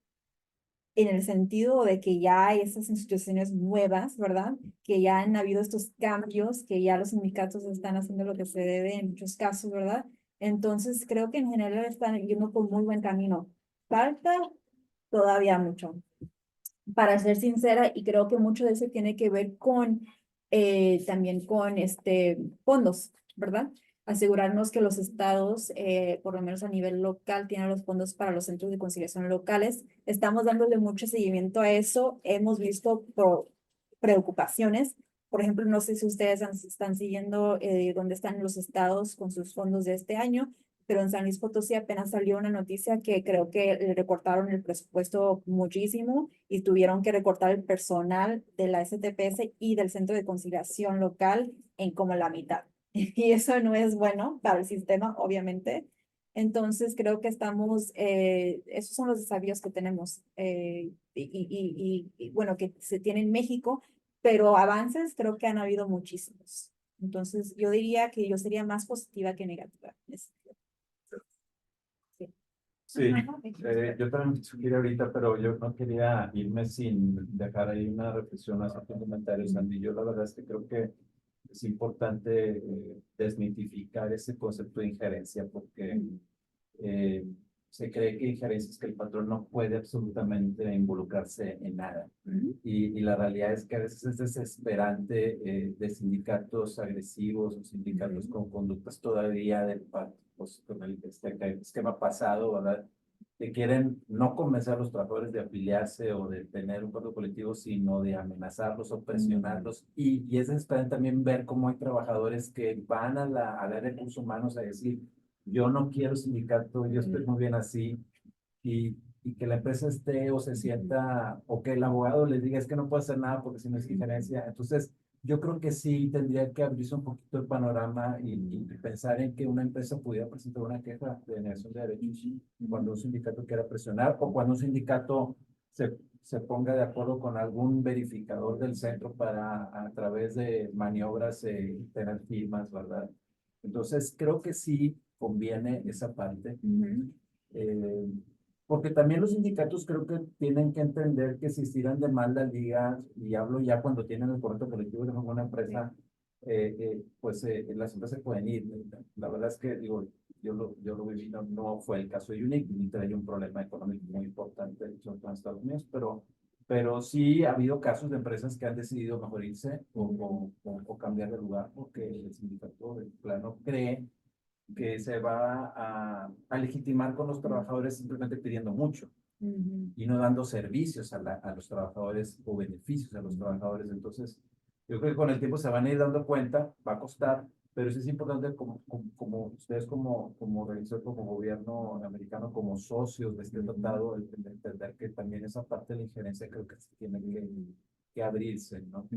en el sentido de que ya hay estas instituciones nuevas, ¿verdad? Que ya han habido estos cambios, que ya los sindicatos están haciendo lo que se debe en muchos casos, ¿verdad? Entonces, creo que en general están yendo por muy buen camino. Falta todavía mucho, para ser sincera, y creo que mucho de eso tiene que ver con también con fondos, ¿verdad? Asegurarnos que los estados, por lo menos a nivel local, tienen los fondos para los centros de conciliación locales. Estamos dándole mucho seguimiento a eso. Hemos visto preocupaciones. Por ejemplo, no sé si ustedes están siguiendo dónde están los estados con sus fondos de este año, pero en San Luis Potosí apenas salió una noticia que creo que le recortaron el presupuesto muchísimo y tuvieron que recortar el personal de la STPS y del Centro de Conciliación Local en como la mitad. Y eso no es bueno para el sistema, obviamente. Entonces, creo que esos son los desafíos que tenemos bueno, que se tiene en México, pero avances creo que han habido muchísimos. Entonces, yo diría que yo sería más positiva que negativa. Sí, yo también sugiero ahorita, pero yo no quería irme sin dejar ahí una reflexión hacia tu comentario, Sandy. Yo la verdad es que creo que es importante desmitificar ese concepto de injerencia, porque se cree que injerencia es que el patrón no puede absolutamente involucrarse en nada. Y la realidad es que a veces es desesperante de sindicatos agresivos o sindicatos con conductas todavía del pues, con el esquema pasado, ¿verdad? Que quieren no convencer a los trabajadores de afiliarse o de tener un pacto colectivo, sino de amenazarlos o presionarlos. Y es desesperante también ver cómo hay trabajadores que van a la de recursos humanos a decir, yo no quiero sindicato, yo estoy muy bien así, y que la empresa esté o se sienta, o que el abogado les diga, es que no puedo hacer nada porque si no es injerencia. Entonces, yo creo que sí tendría que abrirse un poquito el panorama y pensar en que una empresa pudiera presentar una queja de negación de derechos cuando un sindicato quiera presionar o cuando un sindicato se ponga de acuerdo con algún verificador del centro para a través de maniobras tener firmas, ¿verdad? Entonces, creo que sí conviene esa parte. Eh, porque también los sindicatos creo que tienen que entender que si estiran de mal la liga, y hablo ya cuando tienen el correcto colectivo de alguna empresa, pues las empresas pueden ir. La verdad es que, digo, yo lo viví, no fue el caso de Unique. Unique traía un problema económico muy importante en Estados Unidos, pero sí ha habido casos de empresas que han decidido mejor irse o cambiar de lugar porque el sindicato de plano cree que se va a legitimar con los trabajadores simplemente pidiendo mucho y no dando servicios a los trabajadores o beneficios a los trabajadores. Entonces, yo creo que con el tiempo se van a ir dando cuenta, va a costar, pero eso es importante como ustedes como revisor, como gobierno americano, como socios de este tratado, el entender que también esa parte de la injerencia creo que se tiene que abrirse, ¿no?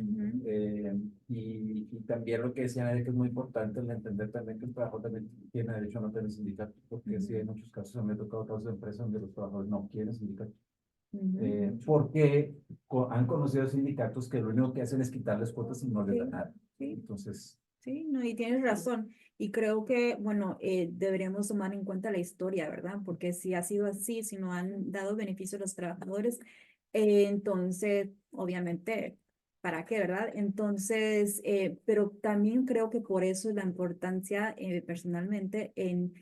Y también lo que decían era que es muy importante el entender también que el trabajador también tiene derecho a no tener sindicato, porque sí hay muchos casos, me ha tocado casos de empresas donde los trabajadores no quieren sindicato. Porque han conocido sindicatos que lo único que hacen es quitarles cuotas y no les dan nada. Entonces... Sí, no, y tienes razón. Y creo que, bueno, deberíamos tomar en cuenta la historia, ¿verdad? Porque si ha sido así, si no han dado beneficio a los trabajadores, entonces, obviamente, ¿para qué, verdad? Entonces, pero también creo que por eso es la importancia, personalmente, en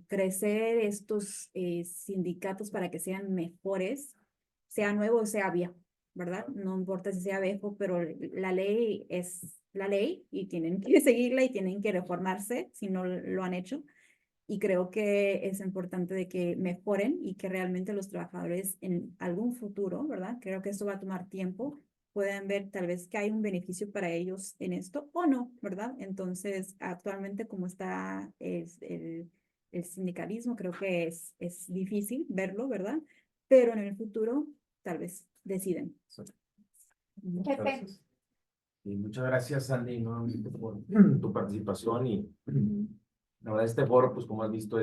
crecer estos sindicatos para que sean mejores, sea nuevo o sea viejo, ¿verdad? No importa si sea viejo, pero la ley es la ley y tienen que seguirla y tienen que reformarse si no lo han hecho. Y creo que es importante de que mejoren y que realmente los trabajadores en algún futuro, ¿verdad? Creo que esto va a tomar tiempo, pueden ver tal vez que hay un beneficio para ellos en esto o no, ¿verdad? Entonces, actualmente como está el sindicalismo, creo que es difícil verlo, ¿verdad? Pero en el futuro tal vez deciden. Pepe, Y muchas gracias, Sandy, nuevamente por tu participación y la verdad este foro, pues como has visto,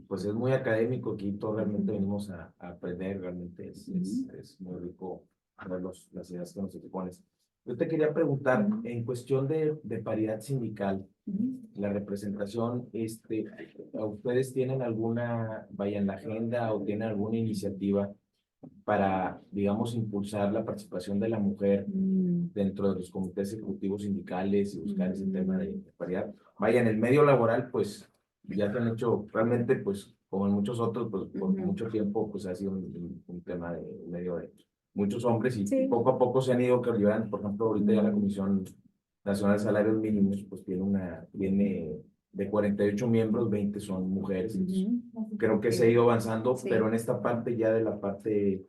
pues es muy académico, aquí todos realmente venimos a aprender, realmente es muy rico ver las ideas que nos expones. Yo te quería preguntar, en cuestión de paridad sindical, la representación, ¿ustedes tienen alguna, vaya en la agenda o tienen alguna iniciativa para, digamos, impulsar la participación de la mujer dentro de los comités ejecutivos sindicales y buscar ese tema de paridad? Vaya, en el medio laboral, pues, ya se han hecho, realmente, pues, como en muchos otros, pues, por mucho tiempo, pues, ha sido un tema de medio de muchos hombres y Sí. poco a poco se han ido cargando. Por ejemplo, ahorita ya la Comisión Nacional de Salarios Mínimos, pues, tiene de 48 miembros, 20 son mujeres. Entonces, creo que se ha ido avanzando, Sí. pero en esta parte ya de la parte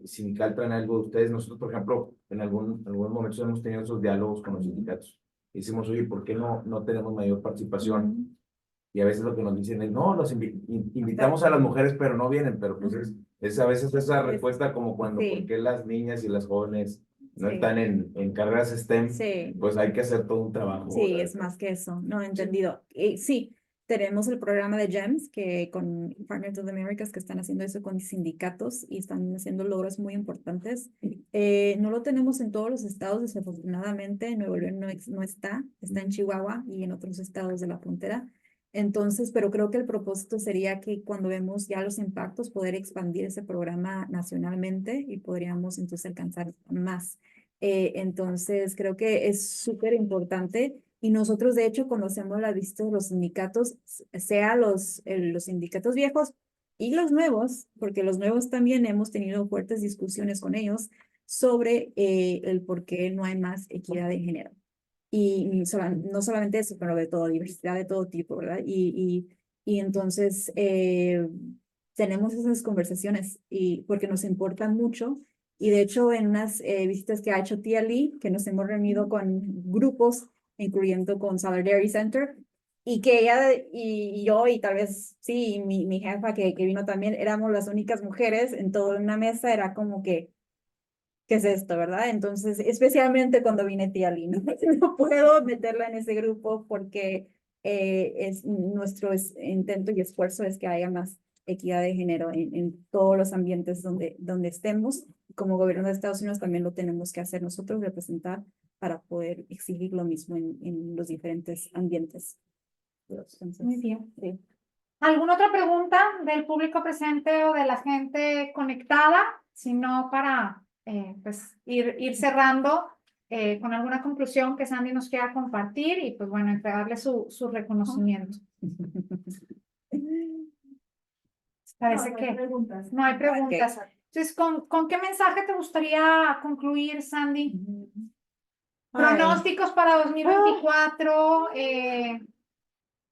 sindical traen algo de ustedes. Nosotros, por ejemplo, en algunos momentos hemos tenido esos diálogos con los sindicatos. Y decimos, oye, ¿por qué no tenemos mayor participación? Y a veces lo que nos dicen es, no, invitamos a las mujeres, pero no vienen. Pero pues es a veces esa respuesta como cuando, Sí. ¿por qué las niñas y las jóvenes no Sí. están en carreras STEM? Sí. Pues hay que hacer todo un trabajo. Sí, ¿verdad? es más que eso, no entendido. Sí, tenemos el programa de GEMS que con Partners of the Americas que están haciendo eso con sindicatos y están haciendo logros muy importantes. No lo tenemos en todos los estados, desafortunadamente. Nuevo León no está en Chihuahua y en otros estados de la frontera. Entonces, pero creo que el propósito sería que cuando vemos ya los impactos, poder expandir ese programa nacionalmente y podríamos entonces alcanzar más. Entonces, creo que es súper importante y nosotros, de hecho, cuando hacemos la visita de los sindicatos, sea los sindicatos viejos y los nuevos, porque los nuevos también hemos tenido fuertes discusiones con ellos sobre el por qué no hay más equidad de género. Y no solamente eso, pero de todo, diversidad de todo tipo, ¿verdad? Y entonces tenemos esas conversaciones y porque nos importan mucho. Y de hecho, en unas visitas que ha hecho Tia Lee, que nos hemos reunido con grupos, incluyendo con Solidarity Center, y que ella y yo, y tal vez sí, mi jefa que vino también, éramos las únicas mujeres en toda una mesa, era como que, ¿qué es esto, verdad? Entonces, especialmente cuando viene Tia Lee, ¿no? No puedo meterla en ese grupo porque nuestro intento y esfuerzo es que haya más equidad de género en todos los ambientes donde estemos. Como gobierno de Estados Unidos también lo tenemos que hacer nosotros, representar para poder exigir lo mismo en los diferentes ambientes. Entonces, Muy bien. sí. ¿Alguna otra pregunta del público presente o de la gente conectada? Si no, para pues ir cerrando con alguna conclusión que Sandy nos quiera compartir y pues bueno, entregarle su reconocimiento. Parece que no hay preguntas. Entonces, ¿con qué mensaje te gustaría concluir, Sandy? Pronósticos para 2024.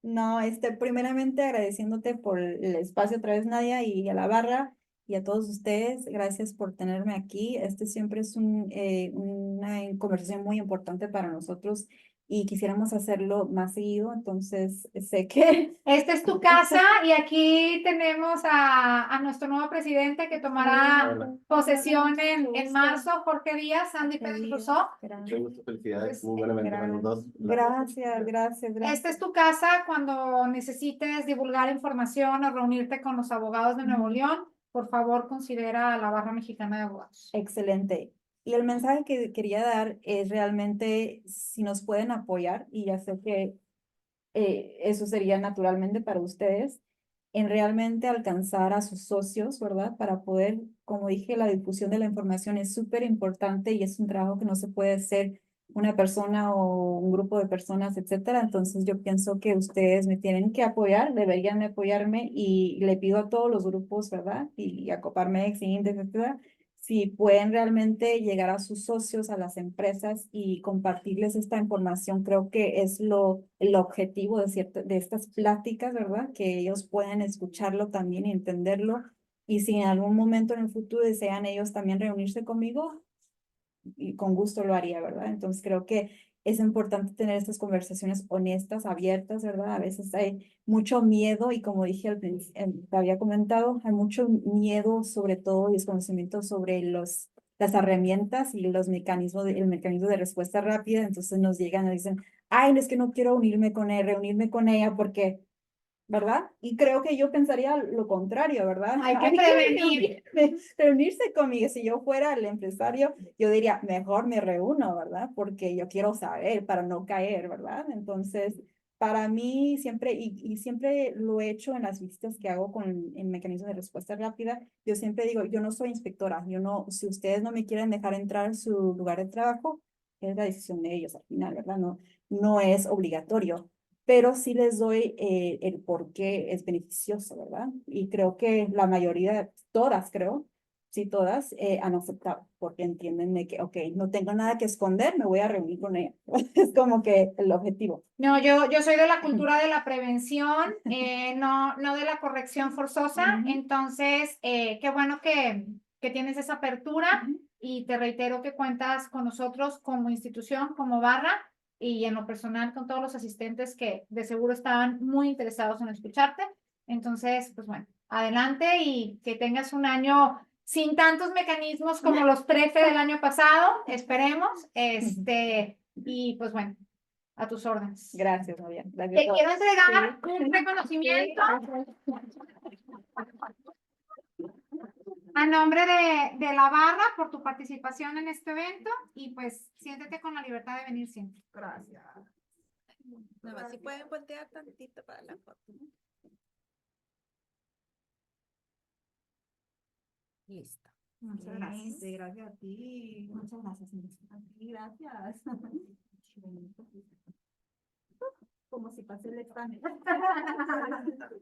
No, primeramente agradeciéndote por el espacio otra vez, Nadia, y a la barra y a todos ustedes. Gracias por tenerme aquí. Siempre es una conversación muy importante para nosotros y quisiéramos hacerlo más seguido. Entonces, sé que Esta es tu casa y aquí tenemos a nuestro nuevo presidente que tomará posesión en marzo, Jorge Díaz, Sandy Pérez Rousseau. Mucho gusto, felicidades, muy buen evento para los dos. Gracias. Esta es tu casa cuando necesites divulgar información o reunirte con los abogados de Nuevo León. Por favor, considera a la Barra Mexicana de Abogados. Excelente. Y el mensaje que quería dar es realmente si nos pueden apoyar, y ya sé que eso sería naturalmente para ustedes, en realmente alcanzar a sus socios, ¿verdad? Para poder, como dije, la difusión de la información es súper importante y es un trabajo que no se puede hacer una persona o un grupo de personas, etcétera. Entonces yo pienso que ustedes me tienen que apoyar, deberían apoyarme y le pido a todos los grupos, ¿verdad? Y a Coparmex, INDE, etcétera, si pueden realmente llegar a sus socios, a las empresas y compartirles esta información, creo que es el objetivo de estas pláticas, ¿verdad? Que ellos puedan escucharlo también y entenderlo. Y si en algún momento en el futuro desean ellos también reunirse conmigo, y con gusto lo haría, ¿verdad? Entonces creo que es importante tener estas conversaciones honestas, abiertas, ¿verdad? A veces hay mucho miedo y como dije te había comentado, hay mucho miedo sobre todo y desconocimiento sobre las herramientas y los mecanismos, el mecanismo de respuesta rápida, entonces nos llegan y dicen, ay, es que no quiero reunirme con ella porque, ¿verdad? Y creo que yo pensaría lo contrario, ¿verdad? Hay que Ay, prevenir. reunirse conmigo. Si yo fuera el empresario, yo diría, mejor me reúno, ¿verdad? Porque yo quiero saber para no caer, ¿verdad? Entonces, para mí siempre, y siempre lo he hecho en las visitas que hago con el mecanismo de respuesta rápida, yo siempre digo, yo no soy inspectora, yo no, si ustedes no me quieren dejar entrar en su lugar de trabajo, es la decisión de ellos al final, ¿verdad? No, no es obligatorio, pero sí les doy el por qué es beneficioso, ¿verdad? Y creo que la mayoría, todas creo, sí todas, han aceptado, porque entienden de que, ok, no tengo nada que esconder, me voy a reunir con ella. Es como que el objetivo. No, yo soy de la cultura de la prevención, no de la corrección forzosa. Entonces, qué bueno que tienes esa apertura y te reitero que cuentas con nosotros como institución, como barra y en lo personal con todos los asistentes que de seguro estaban muy interesados en escucharte. Entonces, pues bueno, adelante y que tengas un año sin tantos mecanismos como los prefe del año pasado, esperemos. Y pues bueno. A tus órdenes. Gracias, María. Te Gracias. quiero entregar Sí. un reconocimiento a nombre de la barra por tu participación en este evento y pues siéntete con la libertad de venir siempre. Gracias. Nada más, si pueden voltear tantito para la foto. Listo. Muchas gracias. Sí, gracias a ti. Muchas gracias. A ti, gracias. Como si pasé el examen.